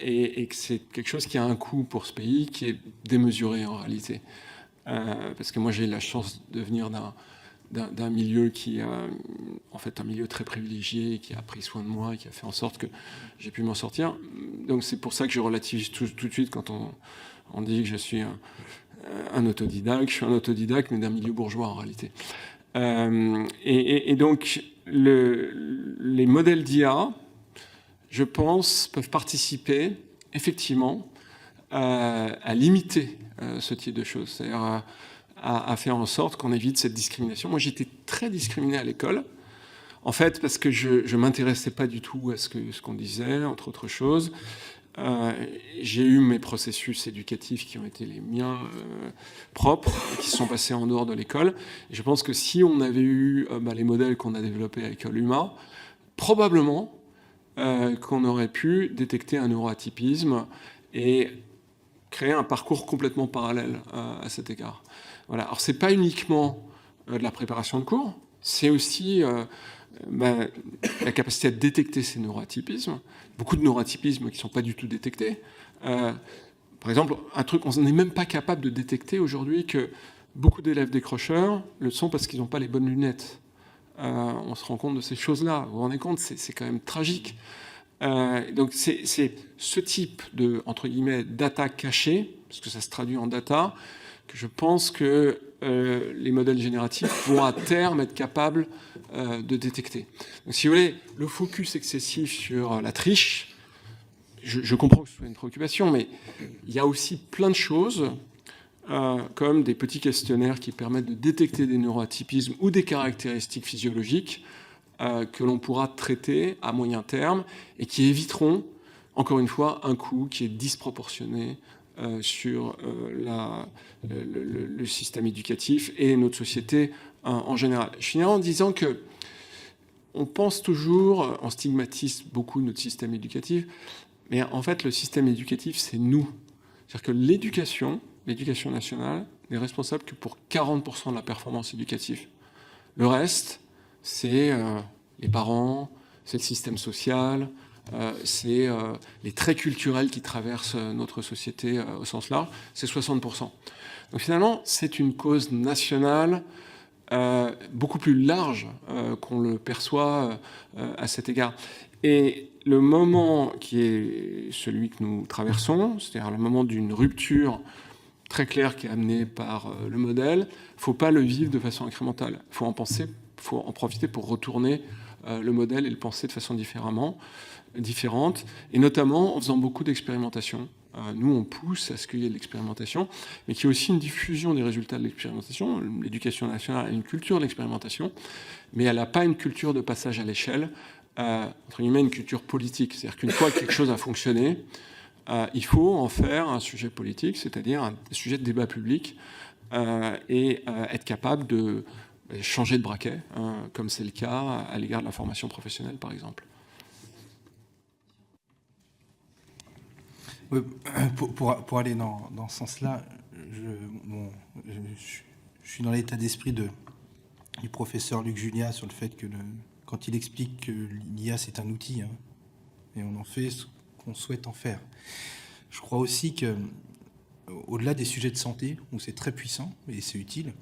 et que c'est quelque chose qui a un coût pour ce pays qui est démesuré en réalité. Parce que moi, j'ai eu la chance de venir d'un milieu qui en fait un milieu très privilégié, qui a pris soin de moi, qui a fait en sorte que j'ai pu m'en sortir. Donc c'est pour ça que je relativise tout de suite quand on dit que je suis un autodidacte. Je suis un autodidacte, mais d'un milieu bourgeois en réalité. Et donc les modèles d'IA, je pense, peuvent participer effectivement à limiter ce type de choses. C'est-à-dire à faire en sorte qu'on évite cette discrimination. Moi, j'étais très discriminé à l'école, en fait, parce que je ne m'intéressais pas du tout à ce qu'on disait, entre autres choses. J'ai eu mes processus éducatifs qui ont été les miens propres, qui sont passés en dehors de l'école. Et je pense que si on avait eu les modèles qu'on a développés à l'école UMA, probablement qu'on aurait pu détecter un neuroatypisme et créer un parcours complètement parallèle à cet égard. Voilà. Alors, c'est pas uniquement de la préparation de cours, c'est aussi la capacité à détecter ces neuroatypismes. Beaucoup de neuroatypismes qui ne sont pas du tout détectés. Par exemple, un truc, on n'est même pas capable de détecter aujourd'hui que beaucoup d'élèves décrocheurs le sont parce qu'ils n'ont pas les bonnes lunettes. On se rend compte de ces choses-là. Vous vous rendez compte, c'est quand même tragique. Donc c'est ce type de, entre guillemets, data cachée, parce que ça se traduit en data, que je pense que les modèles génératifs vont à terme être capables de détecter. Donc si vous voulez, le focus excessif sur la triche, je comprends que ce soit une préoccupation, mais il y a aussi plein de choses, comme des petits questionnaires qui permettent de détecter des neuroatypismes ou des caractéristiques physiologiques que l'on pourra traiter à moyen terme et qui éviteront, encore une fois, un coût qui est disproportionné sur le système éducatif et notre société en général. Je finirai en disant que on pense toujours, on stigmatise beaucoup notre système éducatif, mais en fait, le système éducatif, c'est nous. C'est-à-dire que l'éducation nationale n'est responsable que pour 40% de la performance éducative. Le reste, c'est les parents, c'est le système social, c'est les traits culturels qui traversent notre société au sens large, c'est 60%. Donc finalement, c'est une cause nationale beaucoup plus large qu'on le perçoit à cet égard. Et le moment qui est celui que nous traversons, c'est-à-dire le moment d'une rupture très claire qui est amenée par le modèle, il ne faut pas le vivre de façon incrémentale. Il faut en profiter pour retourner le modèle et le penser de façon différente, et notamment en faisant beaucoup d'expérimentation. Nous, on pousse à ce qu'il y ait de l'expérimentation, mais qu'il y ait aussi une diffusion des résultats de l'expérimentation. L'éducation nationale a une culture de l'expérimentation, mais elle n'a pas une culture de passage à l'échelle, entre guillemets une culture politique. C'est-à-dire qu'une fois que quelque chose a fonctionné, il faut en faire un sujet politique, c'est-à-dire un sujet de débat public, et être capable de changer de braquet, comme c'est le cas à l'égard de la formation professionnelle, par exemple. Oui, pour aller dans ce sens-là, je suis dans l'état d'esprit du professeur Luc Julia sur le fait que quand il explique que l'IA c'est un outil, hein, et on en fait ce qu'on souhaite en faire. Je crois aussi que, au-delà des sujets de santé, où c'est très puissant et c'est utile,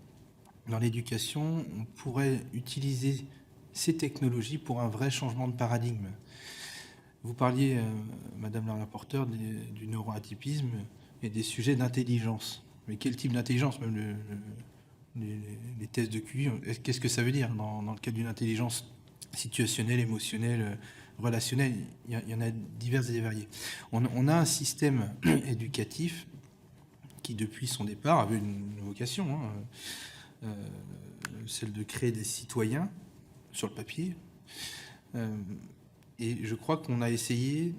dans l'éducation, on pourrait utiliser ces technologies pour un vrai changement de paradigme. Vous parliez, Madame la rapporteure, du neuroatypisme et des sujets d'intelligence. Mais quel type d'intelligence? Même les tests de QI, qu'est-ce que ça veut dire dans le cadre d'une intelligence situationnelle, émotionnelle, relationnelle? Il y en a diverses et variées. On a un système éducatif qui, depuis son départ, avait une vocation, celle de créer des citoyens sur le papier. Et je crois qu'on a essayé,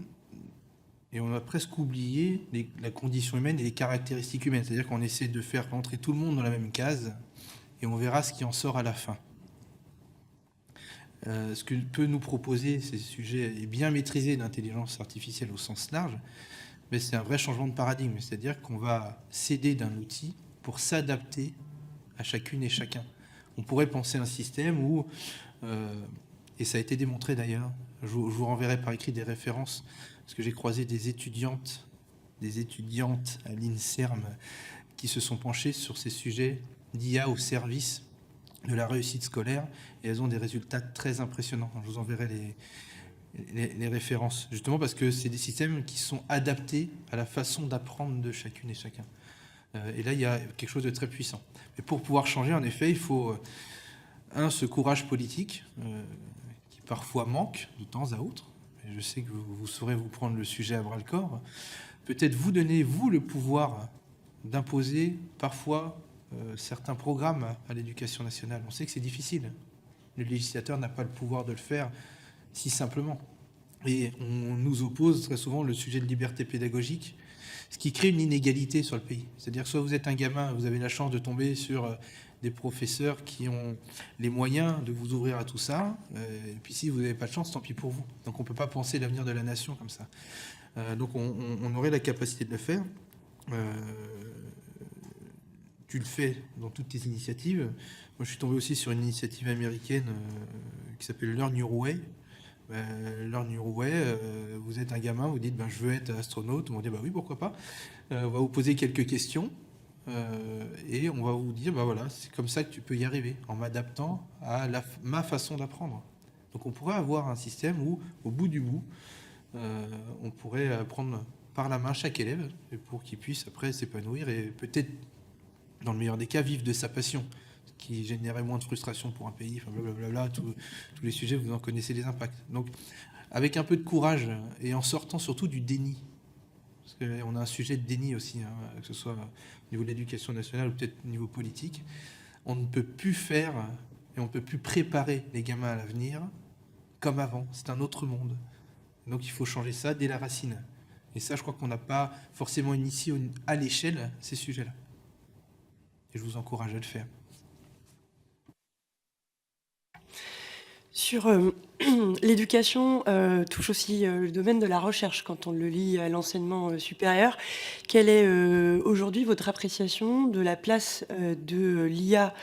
et on a presque oublié la condition humaine et les caractéristiques humaines. C'est-à-dire qu'on essaie de faire rentrer tout le monde dans la même case, et on verra ce qui en sort à la fin. Ce que peut nous proposer ces sujets, et bien maîtriser l'intelligence artificielle au sens large, mais c'est un vrai changement de paradigme. C'est-à-dire qu'on va s'aider d'un outil pour s'adapter à chacune et chacun. On pourrait penser un système où, et ça a été démontré d'ailleurs, je vous renverrai par écrit des références, parce que j'ai croisé des étudiantes à l'INSERM qui se sont penchées sur ces sujets d'IA au service de la réussite scolaire, et elles ont des résultats très impressionnants. Je vous enverrai les références, justement parce que c'est des systèmes qui sont adaptés à la façon d'apprendre de chacune et chacun. Et là, il y a quelque chose de très puissant. Mais pour pouvoir changer, en effet, il faut, ce courage politique, qui parfois manque de temps à autre. Et je sais que vous saurez vous prendre le sujet à bras-le-corps. Peut-être vous donner, vous, le pouvoir d'imposer parfois certains programmes à l'éducation nationale. On sait que c'est difficile. Le législateur n'a pas le pouvoir de le faire si simplement. Et on nous oppose très souvent le sujet de liberté pédagogique, ce qui crée une inégalité sur le pays. C'est-à-dire, soit vous êtes un gamin, vous avez la chance de tomber sur des professeurs qui ont les moyens de vous ouvrir à tout ça, et puis si vous n'avez pas de chance, tant pis pour vous. Donc on ne peut pas penser l'avenir de la nation comme ça. Donc on aurait la capacité de le faire. Tu le fais dans toutes tes initiatives. Moi, je suis tombé aussi sur une initiative américaine qui s'appelle Learn Your Way. Learn Your Way, vous êtes un gamin, vous dites je veux être astronaute, on va dire oui, pourquoi pas. On va vous poser quelques questions et on va vous dire voilà, c'est comme ça que tu peux y arriver, en m'adaptant à ma façon d'apprendre. Donc on pourrait avoir un système où, au bout du bout, on pourrait prendre par la main chaque élève pour qu'il puisse après s'épanouir et peut-être, dans le meilleur des cas, vivre de sa passion, qui générait moins de frustration pour un pays, enfin blablabla, tous les sujets, vous en connaissez les impacts. Donc, avec un peu de courage et en sortant surtout du déni, parce qu'on a un sujet de déni aussi, que ce soit au niveau de l'éducation nationale ou peut-être au niveau politique, on ne peut plus faire et on ne peut plus préparer les gamins à l'avenir comme avant. C'est un autre monde. Donc, il faut changer ça dès la racine. Et ça, je crois qu'on n'a pas forcément initié à l'échelle ces sujets-là. Et je vous encourage à le faire. Sur l'éducation, touche aussi le domaine de la recherche quand on le lie à l'enseignement supérieur. Quelle est aujourd'hui votre appréciation de la place de l'IA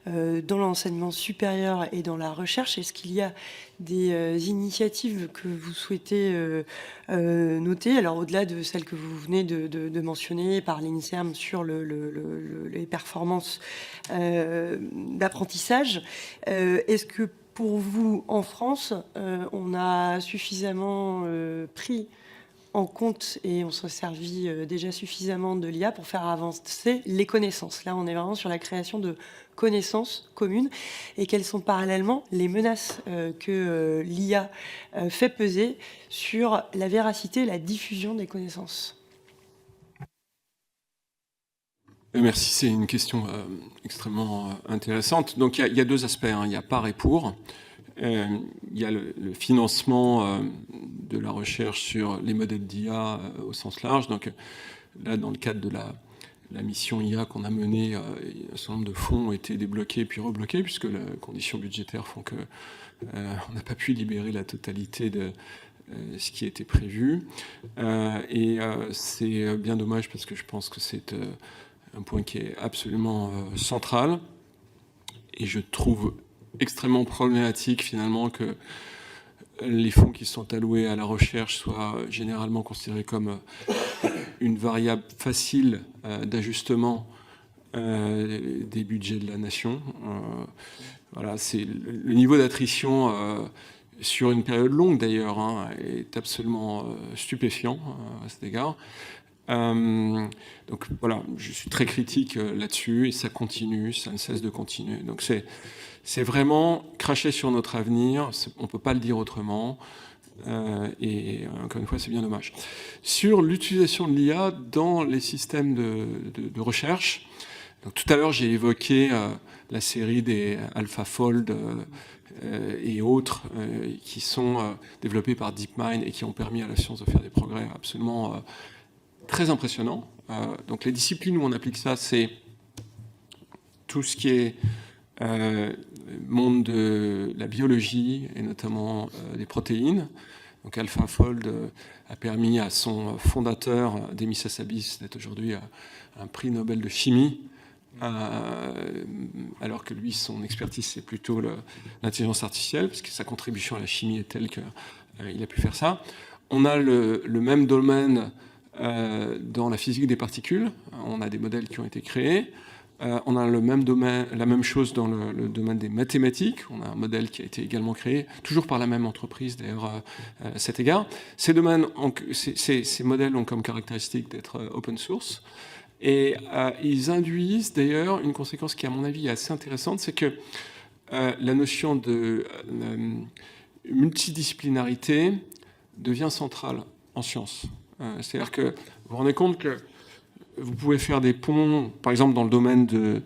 dans l'enseignement supérieur et dans la recherche? Est-ce qu'il y a des initiatives que vous souhaitez noter, alors au-delà de celles que vous venez de mentionner par l'INSERM sur les performances d'apprentissage, est-ce que pour vous, en France, on a suffisamment pris en compte et on s'est servi déjà suffisamment de l'IA pour faire avancer les connaissances. Là, on est vraiment sur la création de connaissances communes et quelles sont parallèlement les menaces que l'IA fait peser sur la véracité et la diffusion des connaissances. Merci, c'est une question extrêmement intéressante. Donc il y a deux aspects, hein. Il y a par et pour. Il y a le financement de la recherche sur les modèles d'IA au sens large. Donc là, dans le cadre de la mission IA qu'on a menée, un certain nombre de fonds ont été débloqués puis rebloqués, puisque les conditions budgétaires font que on n'a pas pu libérer la totalité de ce qui était prévu. C'est bien dommage, parce que je pense que c'est un point qui est absolument central. Et je trouve extrêmement problématique, finalement, que les fonds qui sont alloués à la recherche soient généralement considérés comme une variable facile d'ajustement des budgets de la nation. Voilà, c'est le niveau d'attrition sur une période longue, d'ailleurs, hein, est absolument stupéfiant à cet égard. Donc voilà, je suis très critique là-dessus, et ça continue, ça ne cesse de continuer. Donc c'est vraiment cracher sur notre avenir, on ne peut pas le dire autrement, et encore une fois, c'est bien dommage. Sur l'utilisation de l'IA dans les systèmes de recherche, donc tout à l'heure j'ai évoqué la série des AlphaFold et autres qui sont développés par DeepMind et qui ont permis à la science de faire des progrès absolument très impressionnant. Donc les disciplines où on applique ça, c'est tout ce qui est monde de la biologie et notamment des protéines. Donc AlphaFold a permis à son fondateur, Demis Hassabis, d'être aujourd'hui un prix Nobel de chimie, alors que lui, son expertise, c'est plutôt l'intelligence artificielle, parce que sa contribution à la chimie est telle qu'il a pu faire ça. On a le même domaine dans la physique des particules. On a des modèles qui ont été créés. On a le même domaine, la même chose dans le domaine des mathématiques. On a un modèle qui a été également créé, toujours par la même entreprise d'ailleurs à cet égard. Ces modèles ont comme caractéristique d'être open source. Et ils induisent d'ailleurs une conséquence qui, à mon avis, est assez intéressante, c'est que la notion de multidisciplinarité devient centrale en sciences. C'est-à-dire que vous vous rendez compte que vous pouvez faire des ponts, par exemple dans le domaine de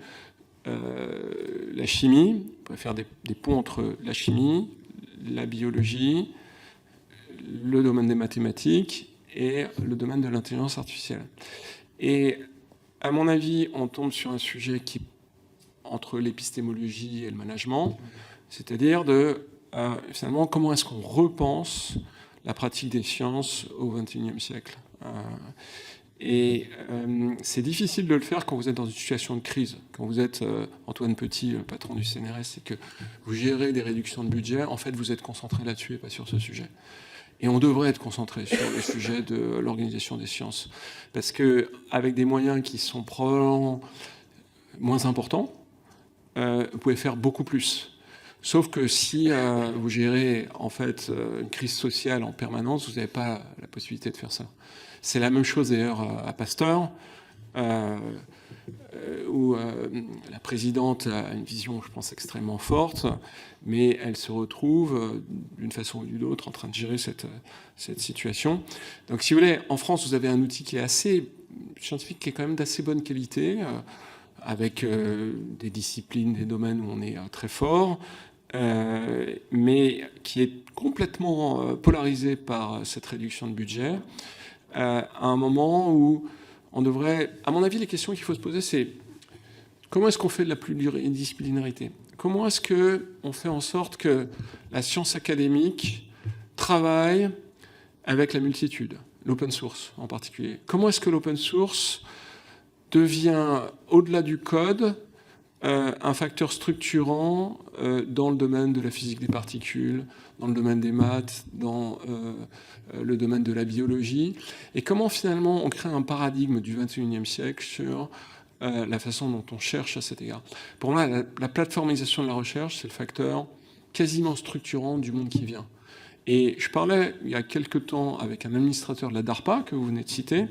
la chimie, vous pouvez faire des ponts entre la chimie, la biologie, le domaine des mathématiques et le domaine de l'intelligence artificielle. Et à mon avis, on tombe sur un sujet qui est entre l'épistémologie et le management, c'est-à-dire finalement, comment est-ce qu'on repense la pratique des sciences au XXIe siècle. C'est difficile de le faire quand vous êtes dans une situation de crise. Quand vous êtes Antoine Petit, le patron du CNRS, et que vous gérez des réductions de budget, en fait, vous êtes concentré là-dessus et pas sur ce sujet. Et on devrait être concentré sur le sujet de l'organisation des sciences. Parce qu'avec des moyens qui sont probablement moins importants, vous pouvez faire beaucoup plus. Sauf que si vous gérez en fait une crise sociale en permanence, vous n'avez pas la possibilité de faire ça. C'est la même chose d'ailleurs à Pasteur, où la présidente a une vision, je pense, extrêmement forte, mais elle se retrouve d'une façon ou d'une autre en train de gérer cette situation. Donc si vous voulez, en France, vous avez un outil qui est assez scientifique, qui est quand même d'assez bonne qualité, avec des disciplines, des domaines où on est très fort, mais qui est complètement polarisé par cette réduction de budget, à un moment où on devrait... À mon avis, les questions qu'il faut se poser, c'est comment est-ce qu'on fait de la pluridisciplinarité ? Comment est-ce qu'on fait en sorte que la science académique travaille avec la multitude, l'open source en particulier ? Comment est-ce que l'open source devient, au-delà du code, un facteur structurant dans le domaine de la physique des particules, dans le domaine des maths, dans le domaine de la biologie, et comment finalement on crée un paradigme du XXIe siècle sur la façon dont on cherche à cet égard. Pour moi, la plateformisation de la recherche, c'est le facteur quasiment structurant du monde qui vient. Et je parlais il y a quelque temps avec un administrateur de la DARPA, que vous venez de citer,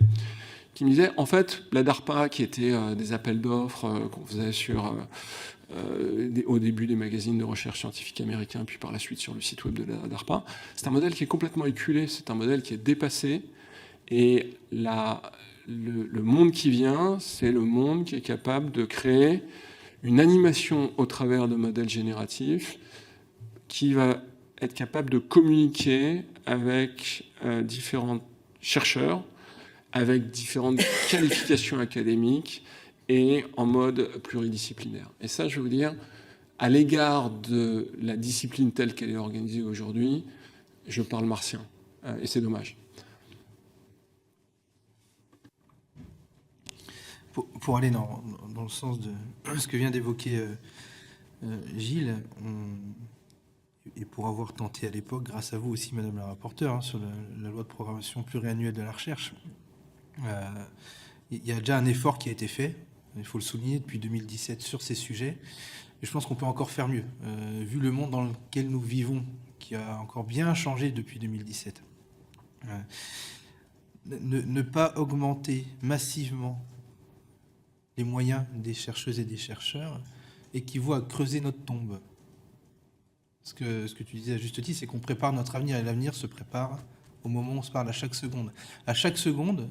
qui me disait, en fait, la DARPA, qui était des appels d'offres qu'on faisait au début des magazines de recherche scientifique américains, puis par la suite sur le site web de la DARPA, c'est un modèle qui est complètement éculé, c'est un modèle qui est dépassé, et le monde qui vient, c'est le monde qui est capable de créer une animation au travers de modèles génératifs qui va être capable de communiquer avec différents chercheurs, avec différentes qualifications académiques et en mode pluridisciplinaire. Et ça, je veux vous dire, à l'égard de la discipline telle qu'elle est organisée aujourd'hui, je parle martien. Et c'est dommage. Pour aller dans le sens de ce que vient d'évoquer Gilles, et pour avoir tenté à l'époque, grâce à vous aussi, Madame la rapporteure, sur la loi de programmation pluriannuelle de la recherche, il y a déjà un effort qui a été fait, il faut le souligner, depuis 2017 sur ces sujets, et je pense qu'on peut encore faire mieux, vu le monde dans lequel nous vivons, qui a encore bien changé depuis 2017. Ne pas augmenter massivement les moyens des chercheuses et des chercheurs équivaut à creuser notre tombe. Ce que tu disais à juste titre, c'est qu'on prépare notre avenir, et l'avenir se prépare au moment où on se parle, à chaque seconde. À chaque seconde,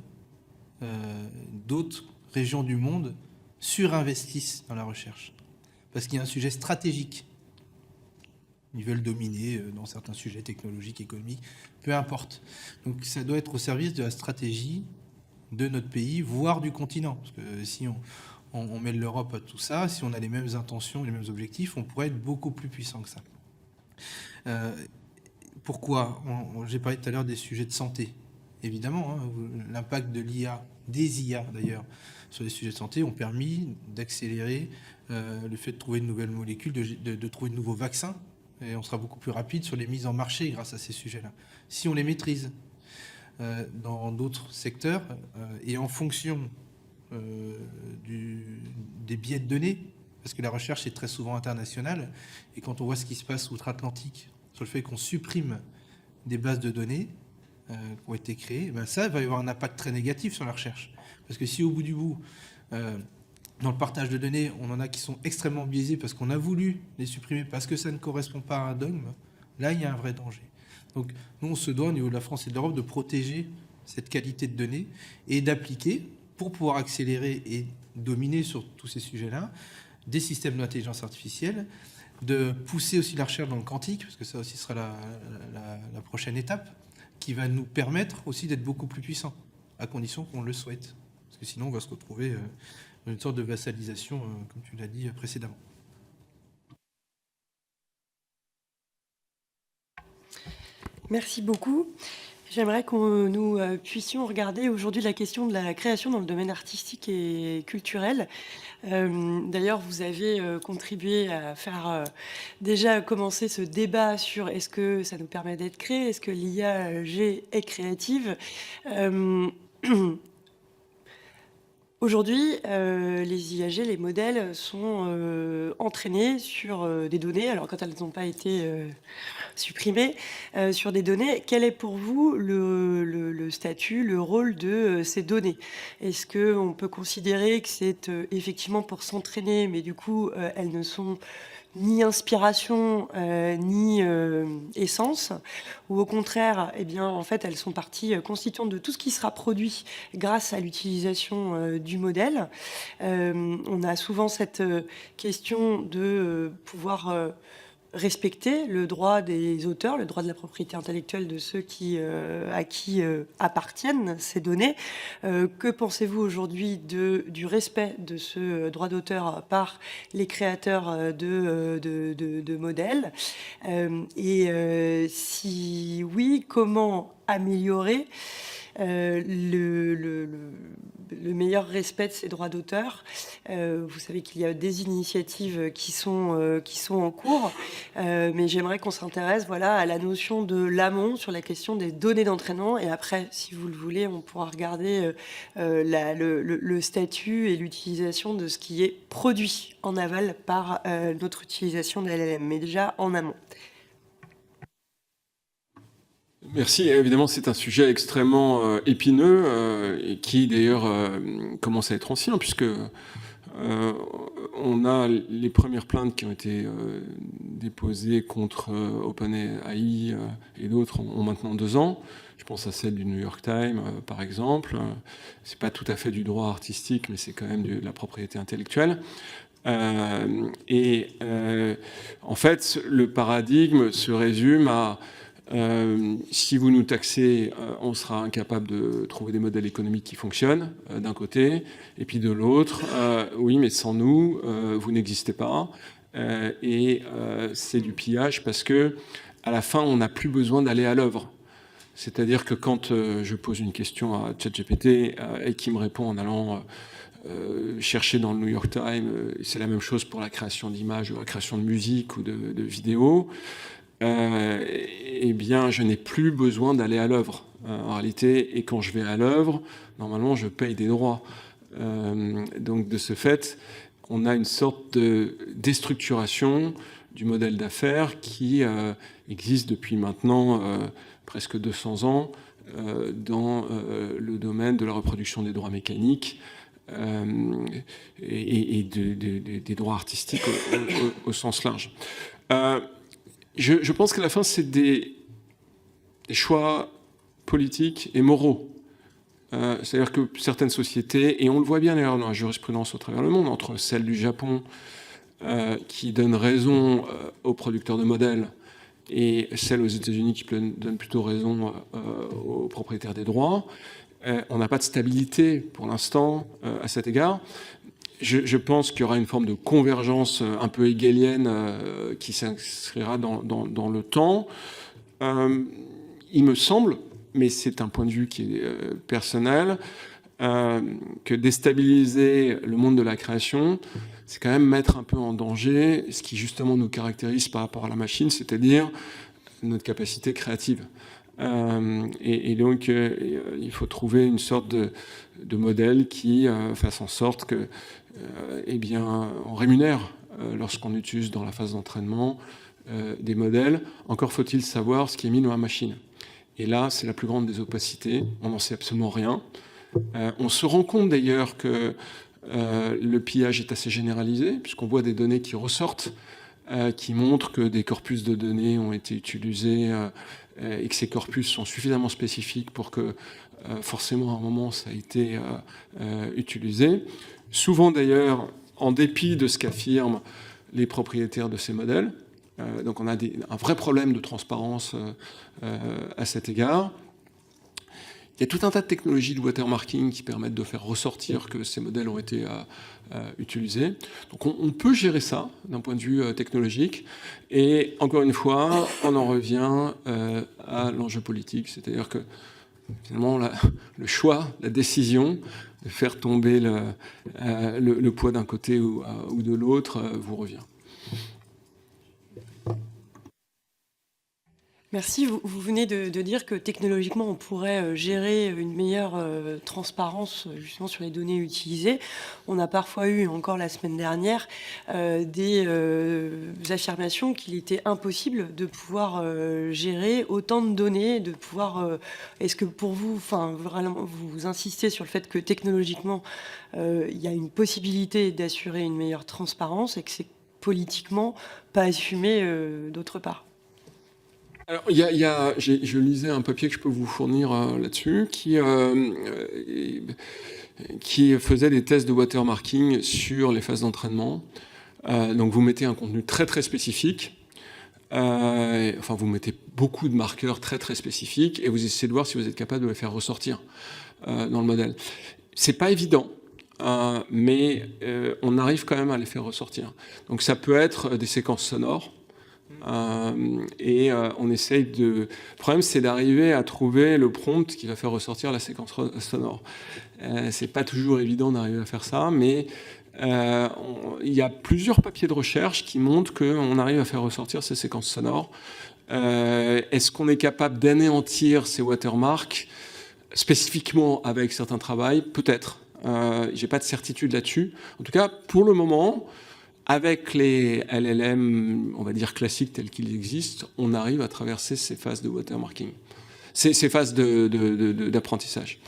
d'autres régions du monde surinvestissent dans la recherche, parce qu'il y a un sujet stratégique. Ils veulent dominer dans certains sujets technologiques, économiques, peu importe. Donc ça doit être au service de la stratégie de notre pays, voire du continent. Parce que si on mêle l'Europe à tout ça, si on a les mêmes intentions, les mêmes objectifs, on pourrait être beaucoup plus puissant que ça. Pourquoi ? J'ai parlé tout à l'heure des sujets de santé. Évidemment, hein, l'impact de l'IA, des IA d'ailleurs, sur les sujets de santé ont permis d'accélérer le fait de trouver de nouvelles molécules, de trouver de nouveaux vaccins, et on sera beaucoup plus rapide sur les mises en marché grâce à ces sujets-là, si on les maîtrise. Dans d'autres secteurs, et en fonction des biais de données, parce que la recherche est très souvent internationale, et quand on voit ce qui se passe outre-Atlantique, sur le fait qu'on supprime des bases de données qui ont été créées, ben ça va y avoir un impact très négatif sur la recherche. Parce que si au bout du bout, dans le partage de données, on en a qui sont extrêmement biaisés parce qu'on a voulu les supprimer, parce que ça ne correspond pas à un dogme, là il y a un vrai danger. Donc nous, on se doit au niveau de la France et de l'Europe de protéger cette qualité de données et d'appliquer, pour pouvoir accélérer et dominer sur tous ces sujets-là, des systèmes d'intelligence artificielle, de pousser aussi la recherche dans le quantique, parce que ça aussi sera la prochaine étape, qui va nous permettre aussi d'être beaucoup plus puissants, à condition qu'on le souhaite. Parce que sinon, on va se retrouver dans une sorte de vassalisation, comme tu l'as dit précédemment. Merci beaucoup. J'aimerais que nous puissions regarder aujourd'hui la question de la création dans le domaine artistique et culturel. D'ailleurs, vous avez contribué à faire déjà commencer ce débat sur est-ce que ça nous permet d'être créé, est-ce que l'IA-G est créative. Aujourd'hui, les IAG, les modèles sont entraînés sur des données, alors quand elles n'ont pas été supprimées, sur des données. Quel est pour vous le statut, le rôle de ces données ? Est-ce qu'on peut considérer que c'est effectivement pour s'entraîner, mais du coup, elles ne sont ni inspiration, ni essence, ou au contraire, eh bien, en fait, elles sont partie constituante de tout ce qui sera produit grâce à l'utilisation du modèle. On a souvent cette question de pouvoir respecter le droit des auteurs, le droit de la propriété intellectuelle de ceux à qui appartiennent ces données. Que pensez-vous aujourd'hui du respect de ce droit d'auteur par les créateurs de modèles ? Et si oui, comment améliorer le meilleur respect de ses droits d'auteur. Vous savez qu'il y a des initiatives qui sont en cours, mais j'aimerais qu'on s'intéresse à la notion de l'amont sur la question des données d'entraînement. Et après, si vous le voulez, on pourra regarder le statut et l'utilisation de ce qui est produit en aval par notre utilisation de LLM, mais déjà en amont. Merci. Évidemment, c'est un sujet extrêmement épineux et qui, d'ailleurs, commence à être ancien, puisque on a les premières plaintes qui ont été déposées contre OpenAI et d'autres ont maintenant 2 ans. Je pense à celle du New York Times, par exemple. C'est pas tout à fait du droit artistique, mais c'est quand même de la propriété intellectuelle. En fait, le paradigme se résume à si vous nous taxez, on sera incapable de trouver des modèles économiques qui fonctionnent, d'un côté, et puis de l'autre, oui, mais sans nous, vous n'existez pas. C'est du pillage parce que, à la fin, on n'a plus besoin d'aller à l'œuvre. C'est-à-dire que quand je pose une question à ChatGPT et qu'il me répond en allant chercher dans le New York Times, c'est la même chose pour la création d'images ou la création de musique ou de vidéos, eh bien, je n'ai plus besoin d'aller à l'œuvre, en réalité. Et quand je vais à l'œuvre, normalement, je paye des droits. Donc, de ce fait, on a une sorte de déstructuration du modèle d'affaires qui existe depuis maintenant presque 200 ans dans le domaine de la reproduction des droits mécaniques et des droits artistiques au sens large. Je pense qu'à la fin, c'est des choix politiques et moraux. C'est-à-dire que certaines sociétés, et on le voit bien d'ailleurs dans la jurisprudence au travers le monde, entre celle du Japon, qui donne raison aux producteurs de modèles, et celle aux États-Unis qui donne plutôt raison aux propriétaires des droits, on n'a pas de stabilité pour l'instant à cet égard. Je pense qu'il y aura une forme de convergence un peu hegelienne qui s'inscrira dans le temps. Il me semble, mais c'est un point de vue qui est personnel, que déstabiliser le monde de la création, c'est quand même mettre un peu en danger ce qui justement nous caractérise par rapport à la machine, c'est-à-dire notre capacité créative. Donc, il faut trouver une sorte de modèle qui fasse en sorte que, eh bien, on rémunère lorsqu'on utilise dans la phase d'entraînement des modèles. Encore faut-il savoir ce qui est mis dans la machine. Et là, c'est la plus grande des opacités. On n'en sait absolument rien. On se rend compte d'ailleurs que le pillage est assez généralisé, puisqu'on voit des données qui ressortent, qui montrent que des corpus de données ont été utilisés et que ces corpus sont suffisamment spécifiques pour que forcément à un moment ça a été utilisé. Souvent d'ailleurs, en dépit de ce qu'affirment les propriétaires de ces modèles. Donc on a un vrai problème de transparence à cet égard. Il y a tout un tas de technologies de watermarking qui permettent de faire ressortir que ces modèles ont été utilisés. Donc on peut gérer ça d'un point de vue technologique. Et encore une fois, on en revient à l'enjeu politique. C'est-à-dire que finalement, le choix, la décision de faire tomber le poids d'un côté ou de l'autre vous revient. Merci. Vous venez de dire que technologiquement, on pourrait gérer une meilleure transparence justement sur les données utilisées. On a parfois eu, encore la semaine dernière, des affirmations qu'il était impossible de pouvoir gérer autant de données, de pouvoir... Est-ce que pour vous, vraiment, vous insistez sur le fait que technologiquement, il y a une possibilité d'assurer une meilleure transparence et que c'est politiquement pas assumé d'autre part? Alors, je lisais un papier que je peux vous fournir là-dessus, qui faisait des tests de watermarking sur les phases d'entraînement. Donc, vous mettez un contenu très très spécifique. Vous mettez beaucoup de marqueurs très très spécifiques et vous essayez de voir si vous êtes capable de les faire ressortir dans le modèle. C'est pas évident. Mais on arrive quand même à les faire ressortir. Donc, ça peut être des séquences sonores. On essaye de... Le problème, c'est d'arriver à trouver le prompt qui va faire ressortir la séquence sonore. C'est pas toujours évident d'arriver à faire ça, mais il y a plusieurs papiers de recherche qui montrent qu'on arrive à faire ressortir ces séquences sonores. Est-ce qu'on est capable d'anéantir ces watermarks spécifiquement avec certains travaux? Peut-être. J'ai pas de certitude là-dessus. En tout cas, pour le moment, avec les LLM, on va dire classiques tels qu'ils existent, on arrive à traverser ces phases de watermarking, ces phases d'apprentissage.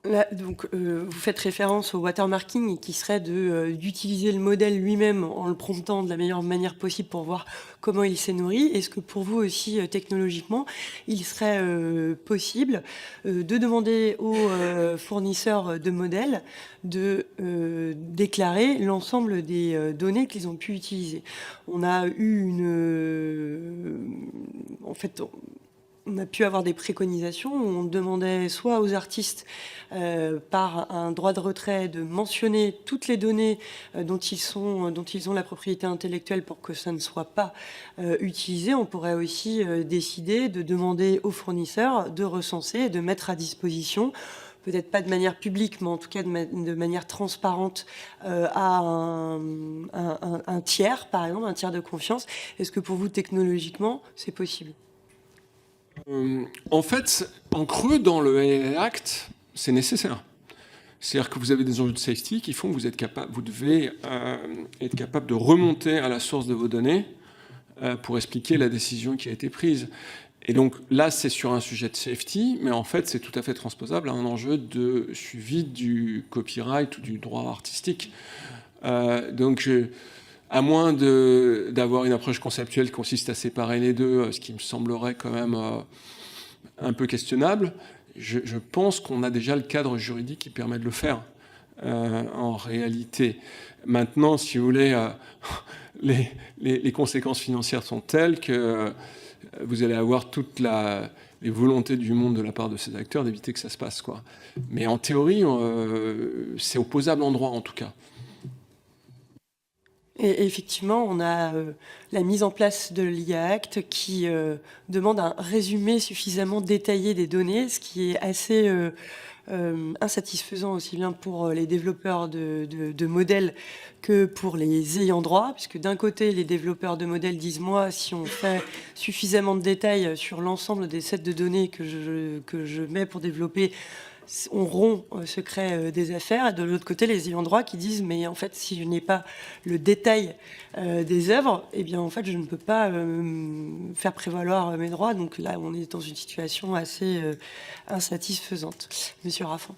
Là, donc, vous faites référence au watermarking qui serait d'utiliser le modèle lui-même en le promptant de la meilleure manière possible pour voir comment il s'est nourri. Est-ce que pour vous aussi, technologiquement, il serait possible de demander aux fournisseurs de modèles de déclarer l'ensemble des données qu'ils ont pu utiliser? On a eu en fait, on a pu avoir des préconisations où on demandait soit aux artistes par un droit de retrait de mentionner toutes les données dont ils ont la propriété intellectuelle pour que ça ne soit pas utilisé. On pourrait aussi décider de demander aux fournisseurs de recenser et de mettre à disposition, peut-être pas de manière publique, mais en tout cas de manière transparente à un tiers, par exemple, un tiers de confiance. Est-ce que pour vous, technologiquement, c'est possible ? En fait, en creux dans le AI Act, c'est nécessaire. C'est-à-dire que vous avez des enjeux de safety qui font que vous devez être capable de remonter à la source de vos données pour expliquer la décision qui a été prise. Et donc là, c'est sur un sujet de safety, mais en fait, c'est tout à fait transposable à un enjeu de suivi du copyright ou du droit artistique. À moins d'avoir une approche conceptuelle qui consiste à séparer les deux, ce qui me semblerait quand même un peu questionnable, je pense qu'on a déjà le cadre juridique qui permet de le faire en réalité. Maintenant, si vous voulez, les conséquences financières sont telles que vous allez avoir toutes les volontés du monde de la part de ces acteurs d'éviter que ça se passe, quoi. Mais en théorie, c'est opposable en droit, en tout cas. Et effectivement, on a la mise en place de l'IA Act qui demande un résumé suffisamment détaillé des données, ce qui est assez insatisfaisant aussi bien pour les développeurs de modèles que pour les ayants droit, puisque d'un côté, les développeurs de modèles disent « moi, si on fait suffisamment de détails sur l'ensemble des sets de données que je mets pour développer, on rompt le secret des affaires », et de l'autre côté, les ayants droit qui disent « mais en fait, si je n'ai pas le détail des œuvres, eh bien, en fait, je ne peux pas faire prévaloir mes droits ». Donc là, on est dans une situation assez insatisfaisante. Monsieur Raffan.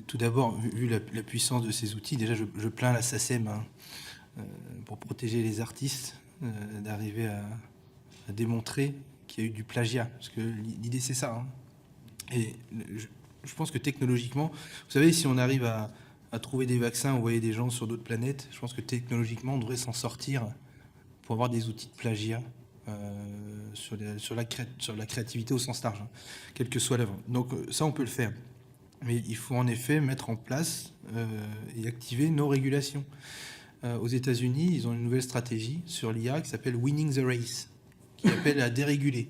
Tout d'abord, vu la puissance de ces outils, déjà, je plains la SACEM pour protéger les artistes d'arriver à démontrer qu'il y a eu du plagiat. Parce que l'idée, c'est ça. Et je pense que technologiquement, vous savez, si on arrive à trouver des vaccins, envoyer des gens sur d'autres planètes, je pense que technologiquement, on devrait s'en sortir pour avoir des outils de plagiat sur la créativité au sens large, quelle que soit l'œuvre. Donc ça, on peut le faire. Mais il faut en effet mettre en place et activer nos régulations. Aux États-Unis, ils ont une nouvelle stratégie sur l'IA qui s'appelle Winning the Race, qui appelle à déréguler.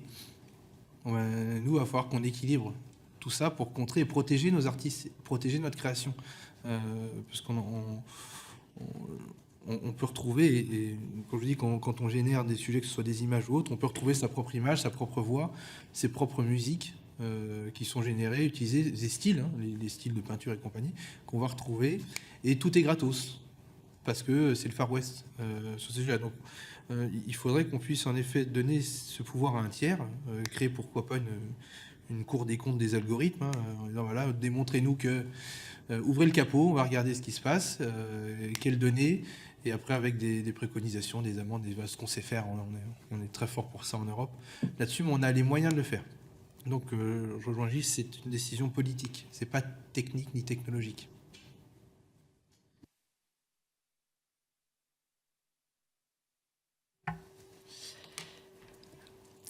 Nous, il va falloir qu'on équilibre tout ça pour contrer et protéger nos artistes, protéger notre création. Parce qu'on peut retrouver, et comme je dis, quand on génère des sujets, que ce soit des images ou autres, on peut retrouver sa propre image, sa propre voix, ses propres musiques qui sont générées, utiliser des styles, les styles de peinture et compagnie, qu'on va retrouver, et tout est gratos, parce que c'est le Far West sur ces sujets-là. Donc, il faudrait qu'on puisse en effet donner ce pouvoir à un tiers, créer pourquoi pas une cour des comptes des algorithmes, en disant voilà, démontrez-nous que ouvrez le capot, on va regarder ce qui se passe, quelles données, et après avec des préconisations, des amendes, ce qu'on sait faire, on est très fort pour ça en Europe là-dessus, mais on a les moyens de le faire. Donc je rejoins Gilles, c'est une décision politique, c'est pas technique ni technologique.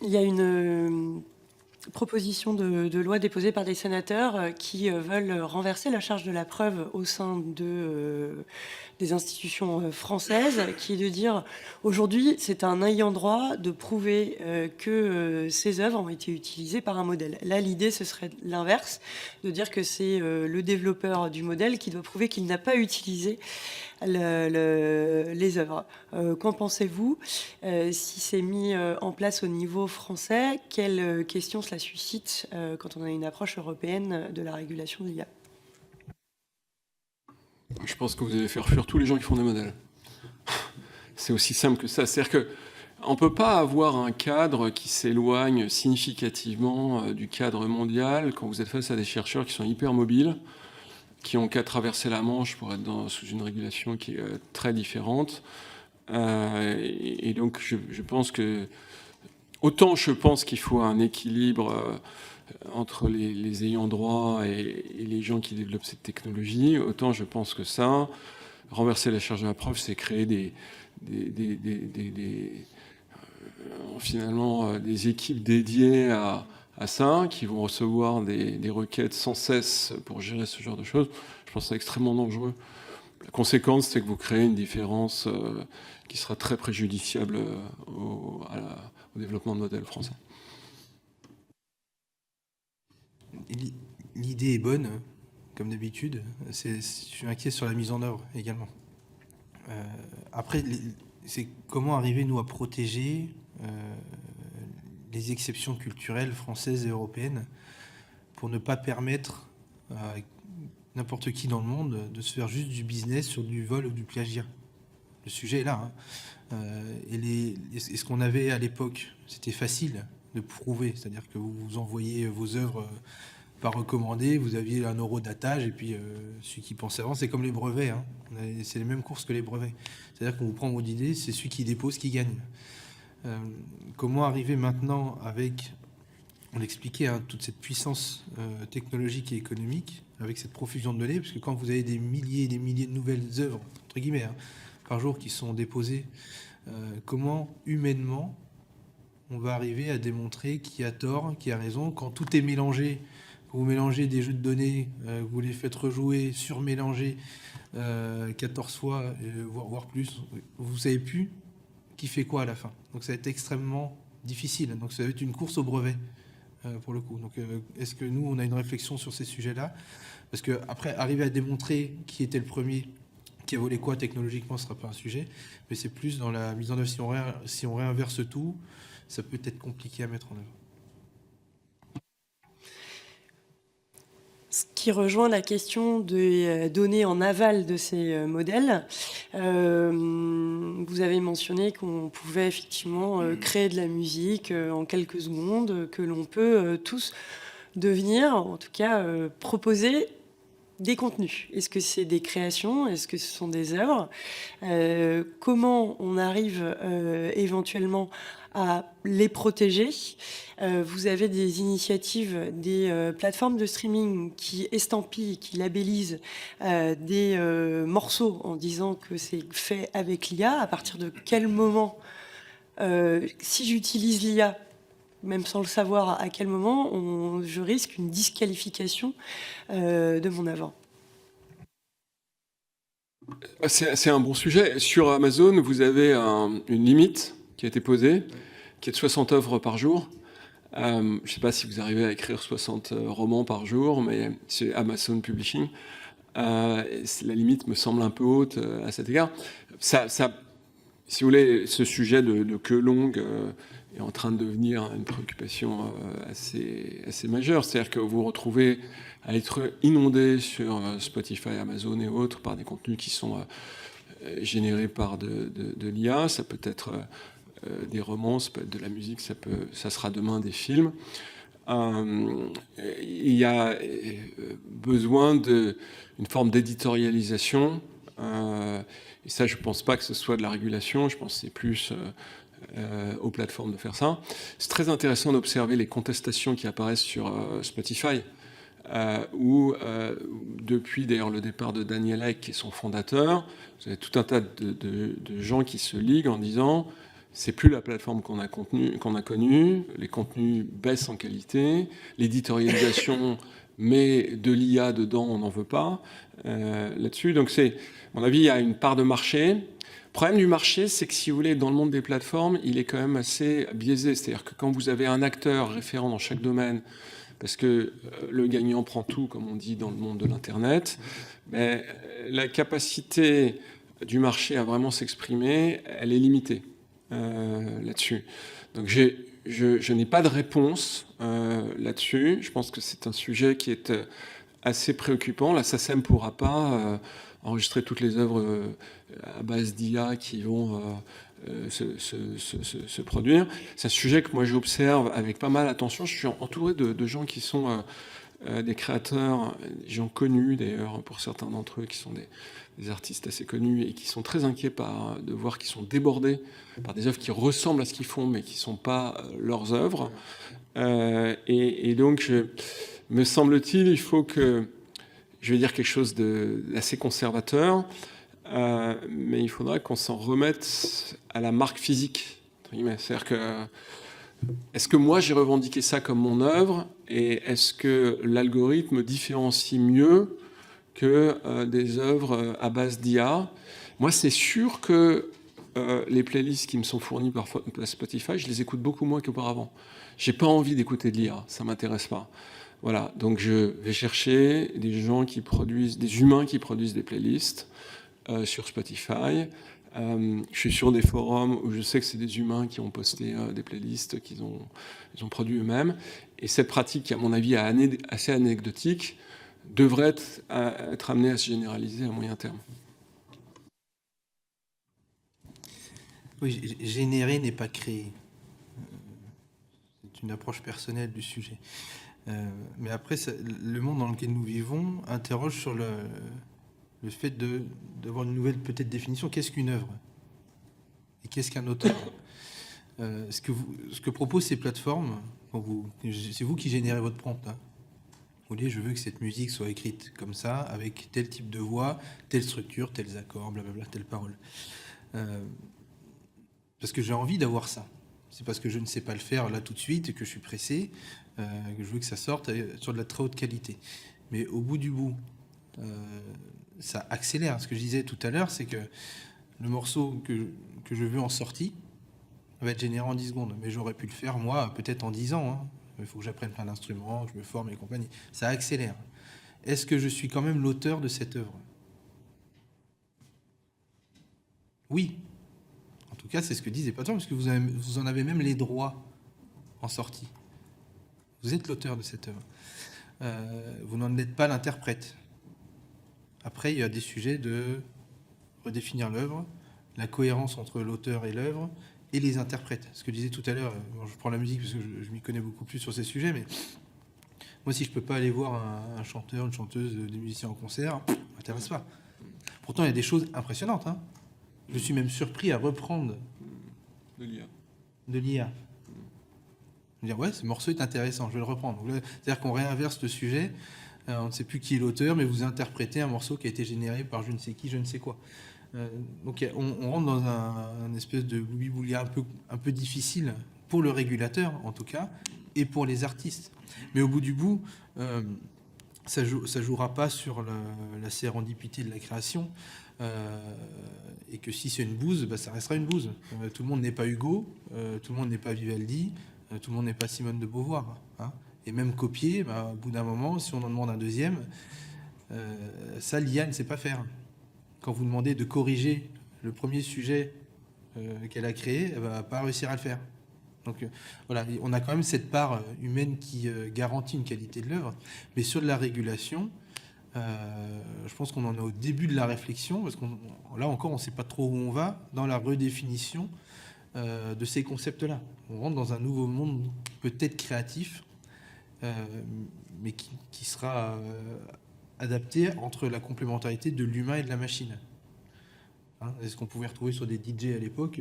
Il y a une proposition de loi déposée par des sénateurs qui veulent renverser la charge de la preuve au sein des institutions françaises, qui est de dire aujourd'hui c'est un ayant droit de prouver que ces œuvres ont été utilisées par un modèle. Là l'idée ce serait l'inverse, de dire que c'est le développeur du modèle qui doit prouver qu'il n'a pas utilisé les œuvres. Qu'en pensez-vous? Si c'est mis en place au niveau français, quelles questions cela suscite quand on a une approche européenne de la régulation de l'IA? Je pense que vous allez faire fuir tous les gens qui font des modèles. C'est aussi simple que ça. C'est-à-dire qu'on ne peut pas avoir un cadre qui s'éloigne significativement du cadre mondial quand vous êtes face à des chercheurs qui sont hyper mobiles, qui n'ont qu'à traverser la Manche pour être sous une régulation qui est très différente. Et donc, je pense que... Autant je pense qu'il faut un équilibre entre les ayants droit et les gens qui développent cette technologie, autant je pense que ça, renverser la charge de la preuve, c'est créer finalement des équipes dédiées à ça, qui vont recevoir des requêtes sans cesse pour gérer ce genre de choses. Je pense que c'est extrêmement dangereux. La conséquence, c'est que vous créez une différence qui sera très préjudiciable au développement de modèles français. L'idée est bonne, comme d'habitude. Je suis inquiet sur la mise en œuvre également. Après, c'est comment arriver, nous, à protéger les exceptions culturelles françaises et européennes pour ne pas permettre à n'importe qui dans le monde de se faire juste du business sur du vol ou du plagiat. Le sujet est là. Et ce qu'on avait à l'époque, c'était facile de prouver, c'est-à-dire que vous envoyez vos œuvres par recommandé, vous aviez un euro d'attache, et puis celui qui pensait avant, c'est comme les brevets, hein. C'est les mêmes courses que les brevets. C'est-à-dire qu'on vous prend votre idée, c'est celui qui dépose qui gagne. Comment arriver maintenant avec, on l'expliquait, hein, toute cette puissance technologique et économique, avec cette profusion de données, parce que quand vous avez des milliers et des milliers de nouvelles œuvres, entre guillemets, hein, par jour qui sont déposées, comment humainement on va arriver à démontrer qui a tort, qui a raison, quand tout est mélangé. Vous mélangez des jeux de données, vous les faites rejouer, surmélanger 14 fois, voire plus, vous ne savez plus qui fait quoi à la fin. Donc ça va être extrêmement difficile. Donc ça va être une course au brevet, pour le coup. Donc est-ce que nous, on a une réflexion sur ces sujets-là? Parce qu'après, arriver à démontrer qui était le premier, qui a volé quoi technologiquement, ce ne sera pas un sujet, mais c'est plus dans la mise en œuvre. Si on réinverse tout, ça peut être compliqué à mettre en œuvre. Ce qui rejoint la question des données en aval de ces modèles, vous avez mentionné qu'on pouvait effectivement créer de la musique en quelques secondes, que l'on peut tous devenir, en tout cas proposer des contenus. Est-ce que c'est des créations? Est-ce que ce sont des œuvres? Comment on arrive éventuellement à les protéger? Vous avez des initiatives, des plateformes de streaming qui estampillent, qui labellisent des morceaux en disant que c'est fait avec l'IA. À partir de quel moment, si j'utilise l'IA, même sans le savoir à quel moment, je risque une disqualification de mon œuvre? C'est un bon sujet. Sur Amazon, vous avez une limite qui a été posée, qui est de 60 œuvres par jour. Je ne sais pas si vous arrivez à écrire 60 romans par jour, mais c'est Amazon Publishing. La limite me semble un peu haute à cet égard. Si vous voulez, ce sujet de queue longue est en train de devenir une préoccupation assez majeure. C'est-à-dire que vous vous retrouvez à être inondé sur Spotify, Amazon et autres par des contenus qui sont générés par de l'IA. Ça peut être des romans, ça peut être de la musique, ça sera demain des films. Il y a besoin d'une forme d'éditorialisation. Et ça, je ne pense pas que ce soit de la régulation. Je pense que c'est plus aux plateformes de faire ça. C'est très intéressant d'observer les contestations qui apparaissent sur Spotify, où depuis d'ailleurs le départ de Daniel Ek, qui est son fondateur, vous avez tout un tas de gens qui se liguent en disant c'est plus la plateforme qu'on a connue, les contenus baissent en qualité, l'éditorialisation met de l'IA dedans, on n'en veut pas là-dessus. Donc à mon avis, il y a une part de marché. Le problème du marché, c'est que si vous voulez, dans le monde des plateformes, il est quand même assez biaisé. C'est-à-dire que quand vous avez un acteur référent dans chaque domaine, parce que le gagnant prend tout, comme on dit dans le monde de l'Internet, mais la capacité du marché à vraiment s'exprimer, elle est limitée là-dessus. Donc je n'ai pas de réponse là-dessus. Je pense que c'est un sujet qui est assez préoccupant. La SACEM ne pourra pas enregistrer toutes les œuvres à base d'IA qui vont se produire. C'est un sujet que moi j'observe avec pas mal d'attention. Je suis entouré de gens qui sont des créateurs, des gens connus d'ailleurs, pour certains d'entre eux qui sont des artistes assez connus et qui sont très inquiets de voir qu'ils sont débordés par des œuvres qui ressemblent à ce qu'ils font mais qui ne sont pas leurs œuvres. Et donc, me semble-t-il, il faut que, je vais dire quelque chose d'assez conservateur, mais il faudra qu'on s'en remette à la marque physique. C'est-à-dire que, est-ce que moi j'ai revendiqué ça comme mon œuvre et est-ce que l'algorithme différencie mieux que des œuvres à base d'IA? Moi, c'est sûr que les playlists qui me sont fournies par Spotify, je les écoute beaucoup moins qu'auparavant. J'ai pas envie d'écouter de l'IA, ça m'intéresse pas. Voilà, donc je vais chercher des gens qui produisent, des humains qui produisent des playlists sur Spotify. Je suis sur des forums où je sais que c'est des humains qui ont posté des playlists qu'ils ont produits eux-mêmes. Et cette pratique, qui à mon avis est assez anecdotique, devrait être amenée à se généraliser à moyen terme. Oui, générer n'est pas créer. C'est une approche personnelle du sujet. Mais après, le monde dans lequel nous vivons interroge sur le fait d'avoir une nouvelle peut-être définition. Qu'est-ce qu'une œuvre? Et qu'est-ce qu'un auteur? Ce que proposent ces plateformes, c'est vous qui générez votre prompt. Hein. Vous dites, je veux que cette musique soit écrite comme ça, avec tel type de voix, telle structure, tels accords, blablabla, telle parole. Parce que j'ai envie d'avoir ça. C'est parce que je ne sais pas le faire là tout de suite et que je suis pressé, que je veux que ça sorte sur de la très haute qualité. Mais au bout du bout, ça accélère. Ce que je disais tout à l'heure, c'est que le morceau que je veux en sortie va être généré en 10 secondes. Mais j'aurais pu le faire, moi, peut-être en 10 ans. Hein. Il faut que j'apprenne plein d'instruments, que je me forme et compagnie. Ça accélère. Est-ce que je suis quand même l'auteur de cette œuvre? Oui. En tout cas, c'est ce que disent les plateformes, parce que vous en avez même les droits en sortie. Vous êtes l'auteur de cette œuvre. Vous n'en êtes pas l'interprète. Après, il y a des sujets de redéfinir l'œuvre, la cohérence entre l'auteur et l'œuvre, et les interprètes. Ce que je disais tout à l'heure, je prends la musique parce que je m'y connais beaucoup plus sur ces sujets, mais moi, si je ne peux pas aller voir un chanteur, une chanteuse, des musiciens en concert, ça ne m'intéresse pas. Pourtant, il y a des choses impressionnantes. Hein. Je suis même surpris à reprendre de l'IA. Dire, ouais, ce morceau est intéressant, je vais le reprendre. C'est-à-dire qu'on réinverse le sujet, on ne sait plus qui est l'auteur, mais vous interprétez un morceau qui a été généré par je ne sais qui, je ne sais quoi. Donc on rentre dans un espèce de bouli-bouli un peu difficile pour le régulateur, en tout cas, et pour les artistes. Mais au bout du bout, ça jouera pas sur la sérendipité de la création, et que si c'est une bouse, ça restera une bouse. Tout le monde n'est pas Hugo, tout le monde n'est pas Vivaldi, tout le monde n'est pas Simone de Beauvoir. Hein. Et même copier, au bout d'un moment, si on en demande un deuxième, ça, l'IA ne sait pas faire. Quand vous demandez de corriger le premier sujet qu'elle a créé, elle ne va pas réussir à le faire. Donc voilà, on a quand même cette part humaine qui garantit une qualité de l'œuvre. Mais sur de la régulation, je pense qu'on en est au début de la réflexion, parce là encore, on ne sait pas trop où on va dans la redéfinition de ces concepts-là. On rentre dans un nouveau monde peut-être créatif, mais qui sera adapté entre la complémentarité de l'humain et de la machine. Hein, c'est ce qu'on pouvait retrouver sur des DJ à l'époque.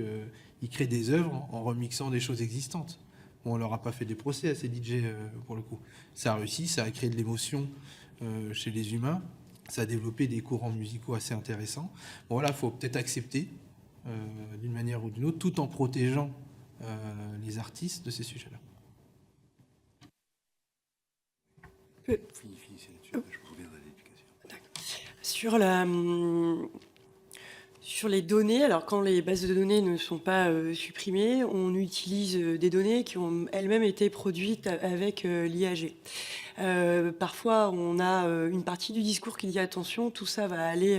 Ils créent des œuvres en remixant des choses existantes. Bon, on leur a pas fait des procès à ces DJ pour le coup. Ça a réussi, ça a créé de l'émotion chez les humains. Ça a développé des courants musicaux assez intéressants. Bon, voilà, il faut peut-être accepter d'une manière ou d'une autre, tout en protégeant les artistes de ces sujets-là. Sur les données, alors quand les bases de données ne sont pas supprimées, on utilise des données qui ont elles-mêmes été produites avec l'IAG. Parfois, on a une partie du discours qui dit attention, tout ça va aller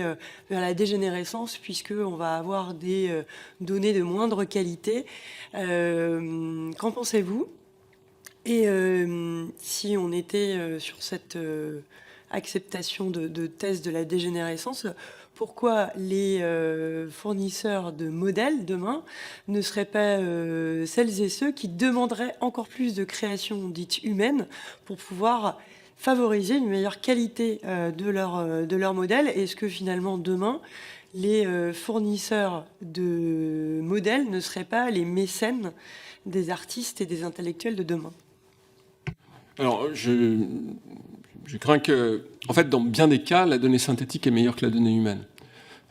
vers la dégénérescence puisqu'on va avoir des données de moindre qualité. Qu'en pensez-vous ? Et si on était sur cette acceptation de thèse de la dégénérescence, pourquoi les fournisseurs de modèles demain ne seraient pas celles et ceux qui demanderaient encore plus de création dite humaine pour pouvoir favoriser une meilleure qualité de leur modèle? Est-ce que finalement demain, les fournisseurs de modèles ne seraient pas les mécènes des artistes et des intellectuels de demain? Alors, je crains que, en fait, dans bien des cas, la donnée synthétique est meilleure que la donnée humaine.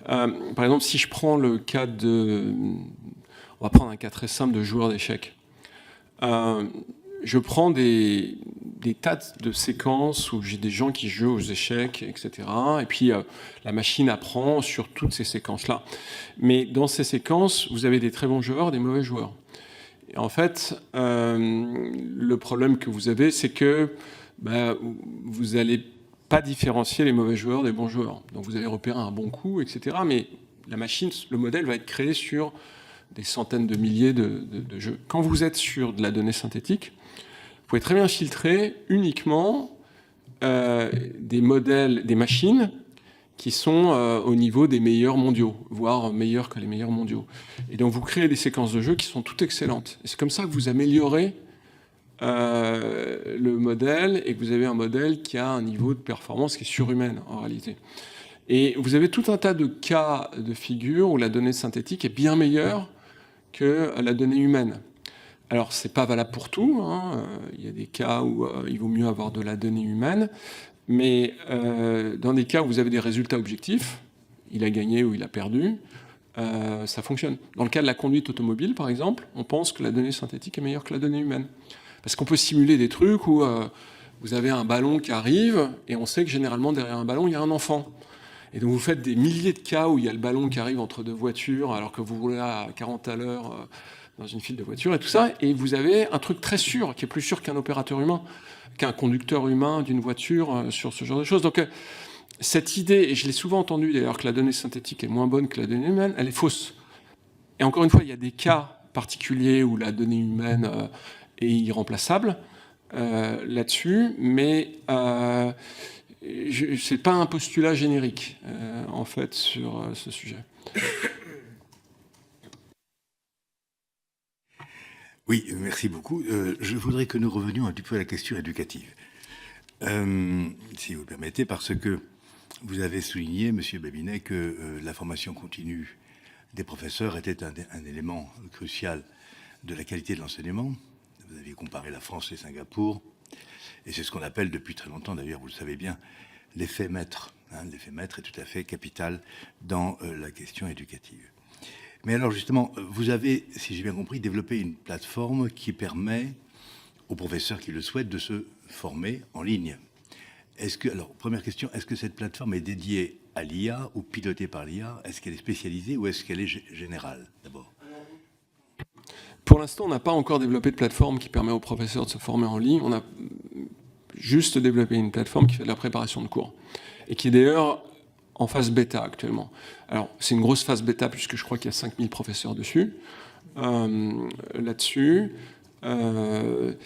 Par exemple, si je prends le cas on va prendre un cas très simple de joueurs d'échecs. Je prends des tas de séquences où j'ai des gens qui jouent aux échecs, etc. Et puis, la machine apprend sur toutes ces séquences-là. Mais dans ces séquences, vous avez des très bons joueurs, des mauvais joueurs. Et en fait, le problème que vous avez, c'est que vous n'allez pas différencier les mauvais joueurs des bons joueurs. Donc vous allez repérer un bon coup, etc. Mais la machine, le modèle va être créé sur des centaines de milliers de jeux. Quand vous êtes sur de la donnée synthétique, vous pouvez très bien filtrer uniquement des modèles, des machines qui sont au niveau des meilleurs mondiaux, voire meilleurs que les meilleurs mondiaux. Et donc vous créez des séquences de jeux qui sont toutes excellentes. Et c'est comme ça que vous améliorez le modèle et que vous avez un modèle qui a un niveau de performance qui est surhumaine en réalité. Et vous avez tout un tas de cas de figure où la donnée synthétique est bien meilleure que la donnée humaine. Alors c'est pas valable pour tout, hein. Il y a des cas où il vaut mieux avoir de la donnée humaine, mais dans des cas où vous avez des résultats objectifs, il a gagné ou il a perdu, ça fonctionne. Dans le cas de la conduite automobile par exemple, on pense que la donnée synthétique est meilleure que la donnée humaine. Parce qu'on peut simuler des trucs où vous avez un ballon qui arrive et on sait que généralement derrière un ballon il y a un enfant. Et donc vous faites des milliers de cas où il y a le ballon qui arrive entre deux voitures alors que vous roulez à 40 à l'heure dans une file de voitures et tout ça, et vous avez un truc très sûr, qui est plus sûr qu'un opérateur humain, qu'un conducteur humain d'une voiture sur ce genre de choses. Donc cette idée, et je l'ai souvent entendu d'ailleurs, que la donnée synthétique est moins bonne que la donnée humaine, elle est fausse. Et encore une fois, il y a des cas particuliers où la donnée humaine est irremplaçable là-dessus, mais c'est pas un postulat générique en fait sur ce sujet. Oui, merci beaucoup. Je voudrais que nous revenions un petit peu à la question éducative, si vous le permettez, parce que vous avez souligné, Monsieur Babinet, que la formation continue des professeurs était un élément crucial de la qualité de l'enseignement. Vous aviez comparé la France et Singapour, et c'est ce qu'on appelle depuis très longtemps, d'ailleurs, vous le savez bien, l'effet maître. L'effet maître est tout à fait capital dans la question éducative. Mais alors justement, vous avez, si j'ai bien compris, développé une plateforme qui permet aux professeurs qui le souhaitent de se former en ligne. Alors, première question, est-ce que cette plateforme est dédiée à l'IA ou pilotée par l'IA? Est-ce qu'elle est spécialisée ou est-ce qu'elle est générale, d'abord? Pour l'instant, on n'a pas encore développé de plateforme qui permet aux professeurs de se former en ligne. On a juste développé une plateforme qui fait de la préparation de cours et qui est d'ailleurs en phase bêta actuellement. Alors, c'est une grosse phase bêta puisque je crois qu'il y a 5000 professeurs dessus, là-dessus. On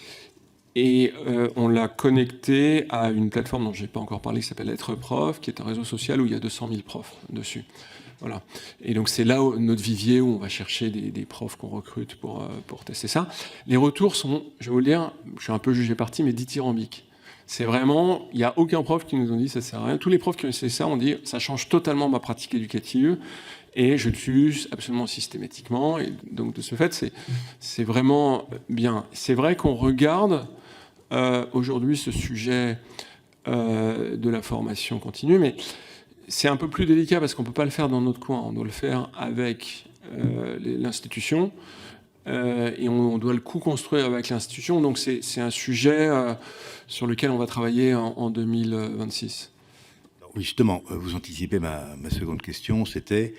l'a connecté à une plateforme dont je n'ai pas encore parlé qui s'appelle Être Prof, qui est un réseau social où il y a 200 000 profs dessus. Voilà. Et donc, c'est là notre vivier où on va chercher des profs qu'on recrute pour tester ça. Les retours sont, je vais vous le dire, je suis un peu jugé parti, mais dithyrambiques. C'est vraiment, il n'y a aucun prof qui nous ont dit ça sert à rien. Tous les profs qui ont essayé ça ont dit ça change totalement ma pratique éducative et je l'utilise absolument systématiquement. Et donc de ce fait, c'est vraiment bien. C'est vrai qu'on regarde aujourd'hui ce sujet de la formation continue, mais c'est un peu plus délicat parce qu'on ne peut pas le faire dans notre coin. On doit le faire avec l'institution. Et on doit le co-construire avec l'institution. Donc c'est un sujet sur lequel on va travailler en 2026. Oui, justement, vous anticipez ma seconde question, c'était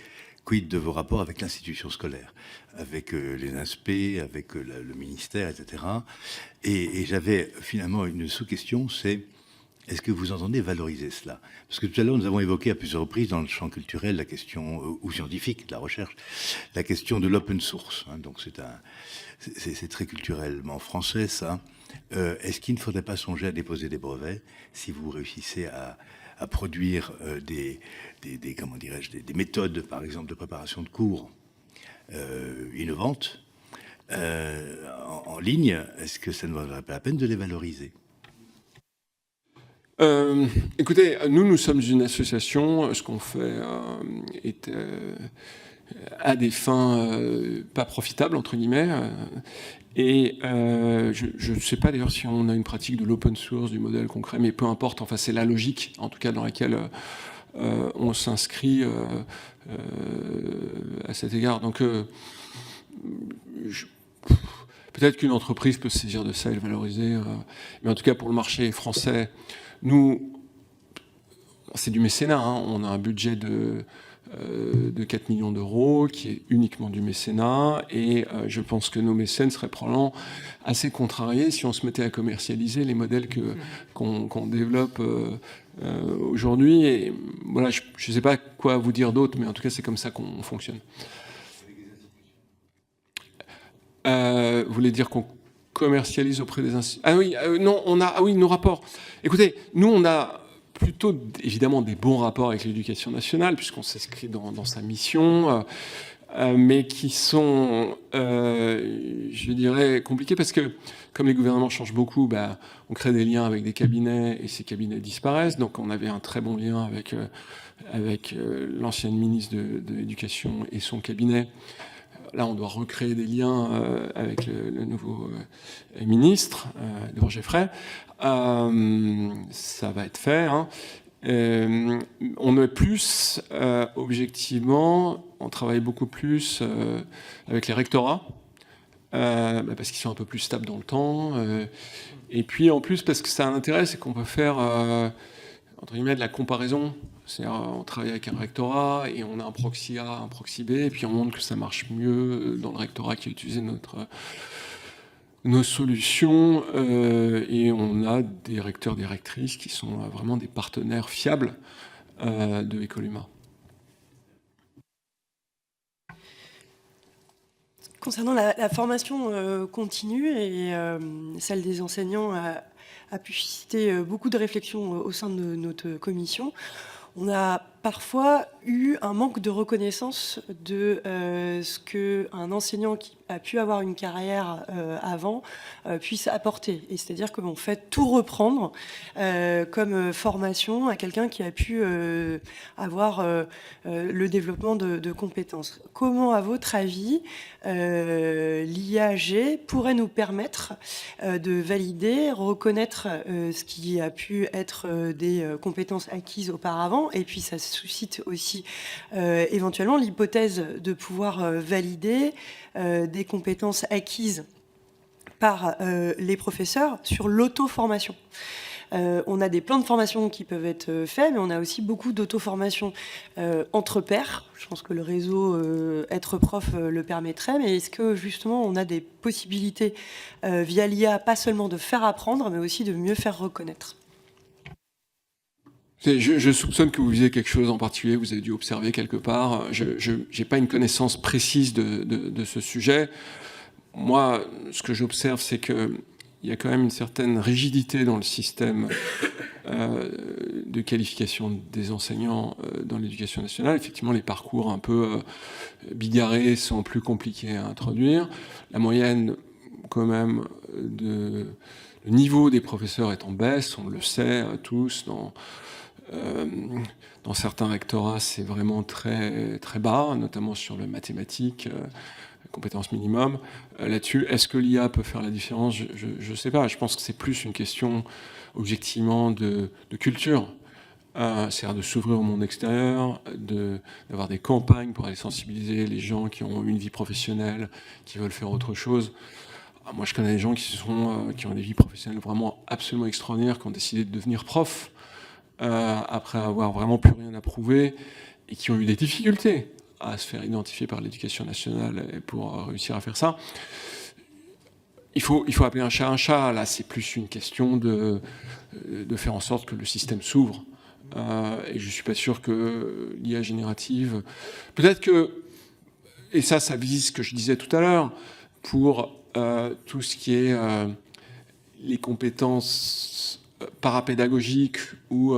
quid de vos rapports avec l'institution scolaire, avec les INSPE, avec le ministère, etc. Et j'avais finalement une sous-question, c'est est-ce que vous entendez valoriser cela? Parce que tout à l'heure, nous avons évoqué à plusieurs reprises dans le champ culturel la question, ou scientifique, de la recherche, la question de l'open source. Hein, donc c'est très culturellement français, ça. Est-ce qu'il ne faudrait pas songer à déposer des brevets si vous réussissez à produire comment dirais-je, des méthodes, par exemple, de préparation de cours innovantes en ligne? Est-ce que ça ne vaudrait pas la peine de les valoriser? Écoutez, nous sommes une association. Ce qu'on fait est à des fins pas profitables, entre guillemets. Et je ne sais pas d'ailleurs si on a une pratique de l'open source, du modèle concret, mais peu importe. Enfin, c'est la logique, en tout cas, dans laquelle on s'inscrit à cet égard. Donc, peut-être qu'une entreprise peut se saisir de ça et le valoriser. Mais en tout cas, pour le marché français, nous, c'est du mécénat. Hein. On a un budget de 4 millions d'euros qui est uniquement du mécénat. Et je pense que nos mécènes seraient probablement assez contrariés si on se mettait à commercialiser les modèles qu'on développe aujourd'hui. Et voilà, je ne sais pas quoi vous dire d'autre, mais en tout cas, c'est comme ça qu'on fonctionne. Vous voulez dire qu'on commercialise auprès des institutions? Ah oui, non, nos rapports. Écoutez, nous, on a plutôt, évidemment, des bons rapports avec l'éducation nationale, puisqu'on s'inscrit dans sa mission, mais qui sont, je dirais, compliqués, parce que, comme les gouvernements changent beaucoup, on crée des liens avec des cabinets, et ces cabinets disparaissent. Donc, on avait un très bon lien avec l'ancienne ministre de l'Éducation et son cabinet. Là, on doit recréer des liens avec le nouveau ministre, Roger Frey. Ça va être fait. Hein. On est plus, objectivement, on travaille beaucoup plus avec les rectorats, parce qu'ils sont un peu plus stables dans le temps. Et puis, en plus, parce que ça a un intérêt, c'est qu'on peut faire, entre guillemets, de la comparaison. C'est-à-dire, on travaille avec un rectorat et on a un proxy A, un proxy B, et puis on montre que ça marche mieux dans le rectorat qui a utilisé nos solutions. Et on a des recteurs, des rectrices qui sont vraiment des partenaires fiables de Écoluma. Concernant la formation continue et celle des enseignants a pu susciter beaucoup de réflexions au sein de notre commission. On a parfois eu un manque de reconnaissance de ce qu'un enseignant qui a pu avoir une carrière avant puisse apporter. Et c'est-à-dire qu'on fait tout reprendre comme formation à quelqu'un qui a pu avoir le développement de compétences. Comment, à votre avis, l'IAG pourrait nous permettre de valider, reconnaître ce qui a pu être des compétences acquises auparavant, et puis ça suscite aussi éventuellement l'hypothèse de pouvoir valider des compétences acquises par les professeurs sur l'auto-formation. On a des plans de formation qui peuvent être faits, mais on a aussi beaucoup d'auto-formation entre pairs. Je pense que le réseau Être Prof le permettrait, mais est-ce que justement on a des possibilités via l'IA, pas seulement de faire apprendre, mais aussi de mieux faire reconnaître ? Je soupçonne que vous visez quelque chose en particulier, vous avez dû observer quelque part. Je n'ai pas une connaissance précise de ce sujet. Moi, ce que j'observe, c'est qu'il y a quand même une certaine rigidité dans le système de qualification des enseignants dans l'éducation nationale. Effectivement, les parcours un peu bigarrés sont plus compliqués à introduire. La moyenne, quand même, le niveau des professeurs est en baisse, on le sait tous. Dans certains rectorats, c'est vraiment très, très bas, notamment sur le mathématique, compétences minimum. Là-dessus, est-ce que l'IA peut faire la différence ? Je ne sais pas. Je pense que c'est plus une question, objectivement, de culture. c'est-à-dire de s'ouvrir au monde extérieur, d'avoir des campagnes pour aller sensibiliser les gens qui ont une vie professionnelle, qui veulent faire autre chose. Moi, je connais des gens qui ont des vies professionnelles vraiment absolument extraordinaires, qui ont décidé de devenir profs après avoir vraiment plus rien à prouver et qui ont eu des difficultés à se faire identifier par l'éducation nationale et pour réussir à faire ça. Il faut appeler un chat un chat. Là, c'est plus une question de faire en sorte que le système s'ouvre. Et je ne suis pas sûr que l'IA générative... Peut-être que, et ça vise ce que je disais tout à l'heure, pour tout ce qui est les compétences parapédagogiques ou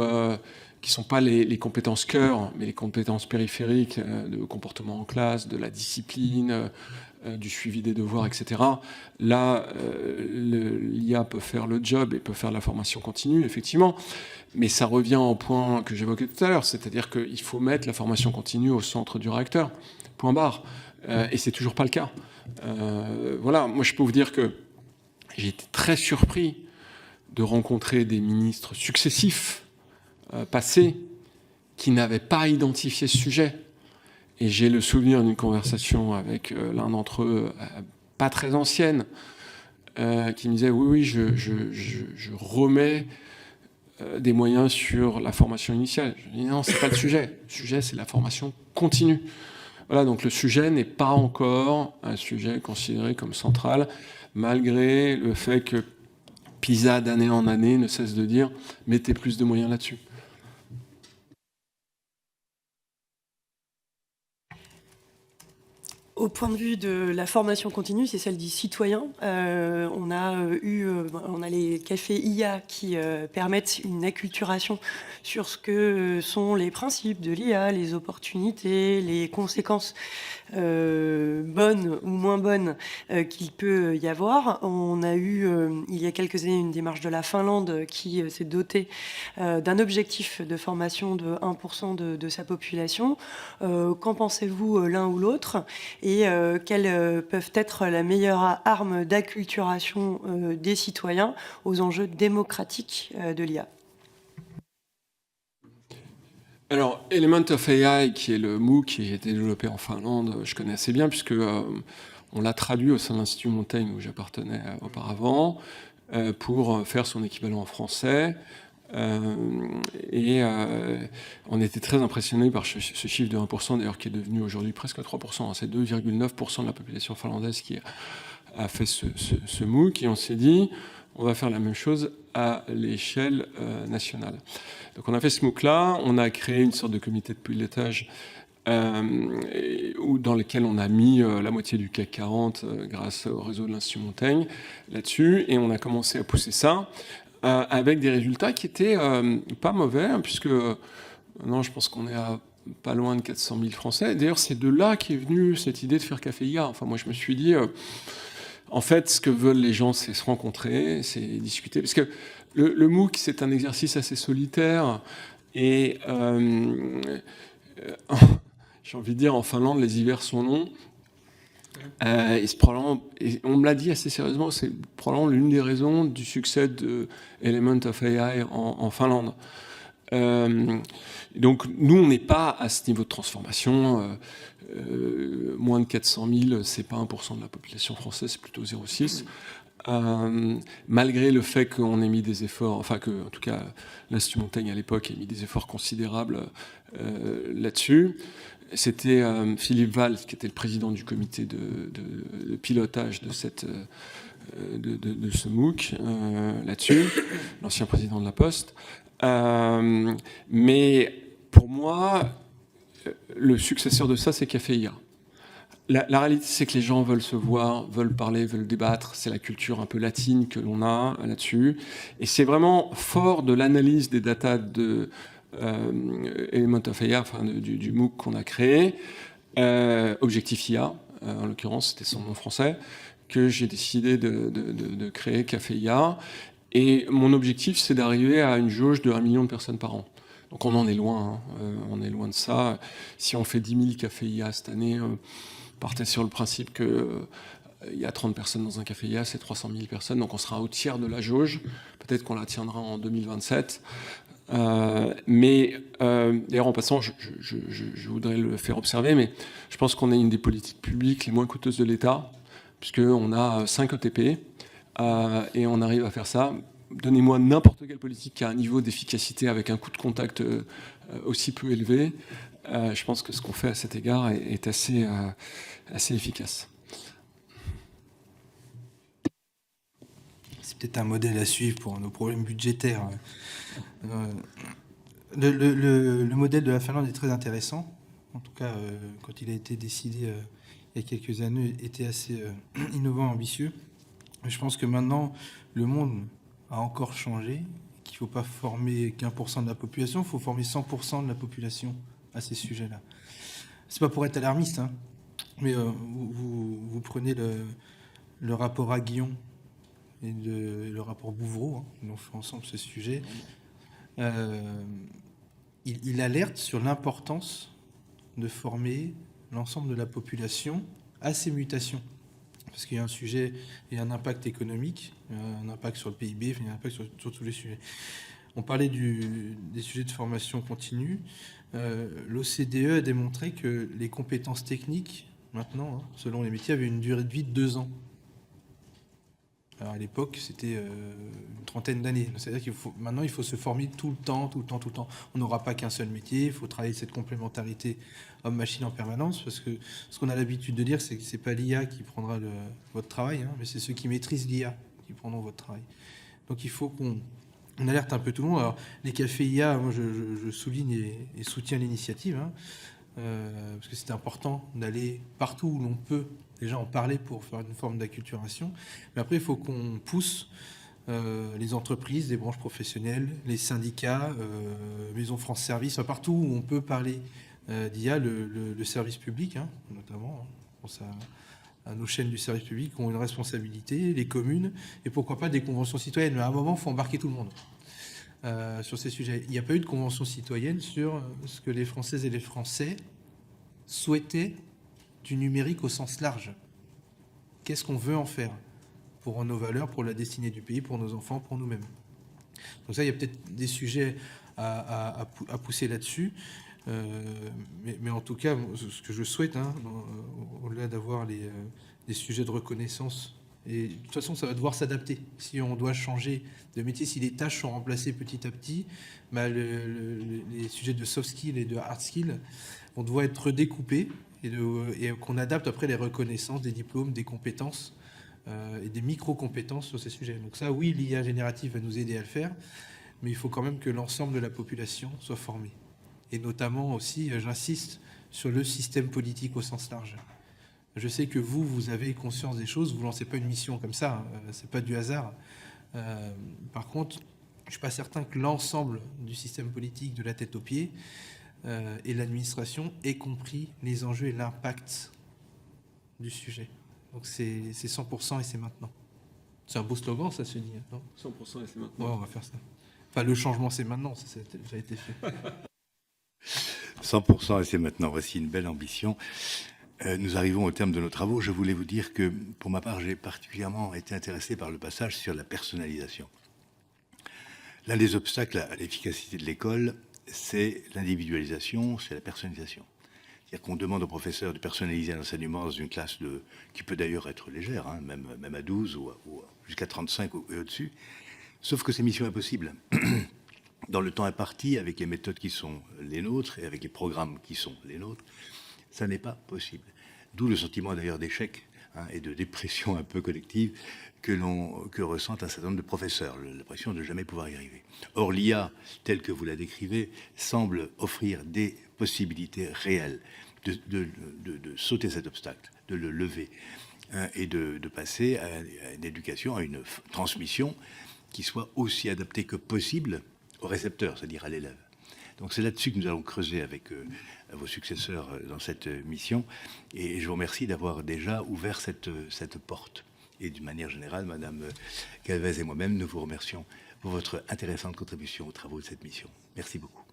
qui ne sont pas les compétences cœur, mais les compétences périphériques de comportement en classe, de la discipline, du suivi des devoirs, etc. Là, l'IA peut faire le job et peut faire la formation continue, effectivement, mais ça revient au point que j'évoquais tout à l'heure, c'est-à-dire qu'il faut mettre la formation continue au centre du réacteur, point barre, et c'est toujours pas le cas. Voilà, moi je peux vous dire que j'ai été très surpris de rencontrer des ministres successifs passés qui n'avaient pas identifié ce sujet. Et j'ai le souvenir d'une conversation avec l'un d'entre eux, pas très ancienne, qui me disait oui, je remets des moyens sur la formation initiale. Je dis non, c'est pas le sujet. Le sujet, c'est la formation continue. Voilà, donc le sujet n'est pas encore un sujet considéré comme central, malgré le fait que PISA, d'année en année, ne cesse de dire « mettez plus de moyens là-dessus ». Au point de vue de la formation continue, c'est celle du citoyen. On a les cafés IA qui permettent une acculturation sur ce que sont les principes de l'IA, les opportunités, les conséquences bonnes ou moins bonnes qu'il peut y avoir. On a eu, il y a quelques années, une démarche de la Finlande qui s'est dotée d'un objectif de formation de 1% de sa population. Qu'en pensez-vous l'un ou l'autre ? Et quelles peuvent être la meilleure arme d'acculturation des citoyens aux enjeux démocratiques de l'IA? Alors, Element of AI, qui est le MOOC qui a été développé en Finlande, je connais assez bien, puisque on l'a traduit au sein de l'Institut Montaigne, où j'appartenais auparavant, pour faire son équivalent en français. Et on était très impressionnés par ce chiffre de 1%, d'ailleurs, qui est devenu aujourd'hui presque 3%. C'est 2,9% de la population finlandaise qui a fait ce MOOC. Et on s'est dit, on va faire la même chose à l'échelle nationale. Donc on a fait ce MOOC-là, on a créé une sorte de comité de pilotage dans lequel on a mis la moitié du CAC 40 grâce au réseau de l'Institut Montaigne là-dessus, et on a commencé à pousser ça avec des résultats qui étaient pas mauvais, hein, puisque non, je pense qu'on est à pas loin de 400 000 Français. D'ailleurs, c'est de là qu'est venue cette idée de faire Café IA. Enfin, moi, je me suis dit, en fait, ce que veulent les gens, c'est se rencontrer, c'est discuter. Parce que le MOOC, c'est un exercice assez solitaire. Et j'ai envie de dire, en Finlande, les hivers sont longs. Et on me l'a dit assez sérieusement, c'est probablement l'une des raisons du succès de Element of AI en Finlande. Donc nous, on n'est pas à ce niveau de transformation. Moins de 400 000, c'est pas 1% de la population française, c'est plutôt 0,6. Malgré le fait qu'on ait mis des efforts, enfin que, en tout cas, l'Institut Montaigne à l'époque ait mis des efforts considérables là-dessus. C'était Philippe Valls, qui était le président du comité de pilotage de ce MOOC là-dessus, l'ancien président de la Poste. Mais pour moi, le successeur de ça, c'est Café IA. La réalité, c'est que les gens veulent se voir, veulent parler, veulent débattre. C'est la culture un peu latine que l'on a là-dessus. Et c'est vraiment fort de l'analyse des datas de Element of AI, enfin du MOOC qu'on a créé, Objectif IA, en l'occurrence, c'était son nom français, que j'ai décidé de créer Café IA. Et mon objectif, c'est d'arriver à une jauge de 1 million de personnes par an. Donc on en est loin, hein. On est loin de ça. Si on fait 10 000 Café IA cette année, partez sur le principe que il y a 30 personnes dans un Café IA, c'est 300 000 personnes, donc on sera au tiers de la jauge. Peut-être qu'on la tiendra en 2027. Mais d'ailleurs, en passant, je voudrais le faire observer, mais je pense qu'on a une des politiques publiques les moins coûteuses de l'État, puisqu'on a 5 ETP, et on arrive à faire ça. Donnez-moi n'importe quelle politique qui a un niveau d'efficacité avec un coût de contact aussi peu élevé. Je pense que ce qu'on fait à cet égard est assez efficace. C'est peut-être un modèle à suivre pour nos problèmes budgétaires. Le modèle de la Finlande est très intéressant. En tout cas, quand il a été décidé il y a quelques années, était assez innovant, ambitieux. Mais je pense que maintenant, le monde a encore changé, qu'il ne faut pas former qu'1% de la population, il faut former 100% de la population à ces sujets-là. C'est pas pour être alarmiste, hein, mais vous prenez le rapport Aguillon et le rapport Bouvreau, hein, on fait ensemble ce sujet. Il alerte sur l'importance de former l'ensemble de la population à ces mutations. Parce qu'il y a un sujet, il y a un impact économique, un impact sur le PIB, il y a un impact sur tous les sujets. On parlait des sujets de formation continue. L'OCDE a démontré que les compétences techniques, maintenant, hein, selon les métiers, avaient une durée de vie de 2 ans. Alors à l'époque, c'était une trentaine d'années. C'est-à-dire qu'il faut maintenant, il faut se former tout le temps. On n'aura pas qu'un seul métier. Il faut travailler cette complémentarité homme-machine en permanence, parce que ce qu'on a l'habitude de dire, c'est que c'est pas l'IA qui prendra votre travail, hein, mais c'est ceux qui maîtrisent l'IA qui prendront votre travail. Donc il faut qu'on alerte un peu tout le monde. Alors les cafés IA, moi je souligne et soutiens l'initiative, hein, parce que c'est important d'aller partout où l'on peut déjà en parler pour faire une forme d'acculturation. Mais après, il faut qu'on pousse les entreprises, les branches professionnelles, les syndicats, Maison France Service, partout où on peut parler d'IA, le service public, hein, notamment. Hein, je pense à nos chaînes du service public qui ont une responsabilité, les communes, et pourquoi pas des conventions citoyennes. Mais à un moment, il faut embarquer tout le monde sur ces sujets. Il n'y a pas eu de convention citoyenne sur ce que les Françaises et les Français souhaitaient du numérique au sens large. Qu'est-ce qu'on veut en faire pour nos valeurs, pour la destinée du pays, pour nos enfants, pour nous-mêmes. Donc ça, il y a peut-être des sujets à pousser là-dessus. Mais en tout cas, ce que je souhaite, hein, au-delà d'avoir des sujets de reconnaissance, et de toute façon, ça va devoir s'adapter. Si on doit changer de métier, si les tâches sont remplacées petit à petit, bah les sujets de soft skills et de hard skills, on doit être découpés et qu'on adapte après les reconnaissances, des diplômes, des compétences et des micro-compétences sur ces sujets. Donc ça, oui, l'IA générative va nous aider à le faire, mais il faut quand même que l'ensemble de la population soit formée. Et notamment aussi, j'insiste sur le système politique au sens large. Je sais que vous avez conscience des choses, vous ne lancez pas une mission comme ça, c'est pas du hasard. Par contre, je ne suis pas certain que l'ensemble du système politique, de la tête aux pieds, et l'administration ait compris les enjeux et l'impact du sujet. Donc c'est 100% et c'est maintenant. C'est un beau slogan, ça se dit, non ? 100% et c'est maintenant. Ouais, on va faire ça. Enfin, le changement, c'est maintenant, ça a déjà été fait. 100% et c'est maintenant. Voici une belle ambition. Nous arrivons au terme de nos travaux. Je voulais vous dire que, pour ma part, j'ai particulièrement été intéressé par le passage sur la personnalisation. L'un des obstacles à l'efficacité de l'école, c'est l'individualisation, c'est la personnalisation. C'est-à-dire qu'on demande aux professeurs de personnaliser l'enseignement dans une classe qui peut d'ailleurs être légère, hein, même à 12 ou jusqu'à 35 et au-dessus, sauf que c'est mission impossible. Dans le temps imparti, avec les méthodes qui sont les nôtres et avec les programmes qui sont les nôtres, ça n'est pas possible. D'où le sentiment d'ailleurs d'échec, hein, et de dépression un peu collective que ressentent un certain nombre de professeurs, l'impression de ne jamais pouvoir y arriver. Or, l'IA, telle que vous la décrivez, semble offrir des possibilités réelles de sauter cet obstacle, de le lever, hein, et de passer à une éducation, à une transmission qui soit aussi adaptée que possible au récepteur, c'est-à-dire à l'élève. Donc c'est là-dessus que nous allons creuser avec vos successeurs dans cette mission. Et je vous remercie d'avoir déjà ouvert cette porte. Et d'une manière générale, Madame Calvez et moi-même, nous vous remercions pour votre intéressante contribution aux travaux de cette mission. Merci beaucoup.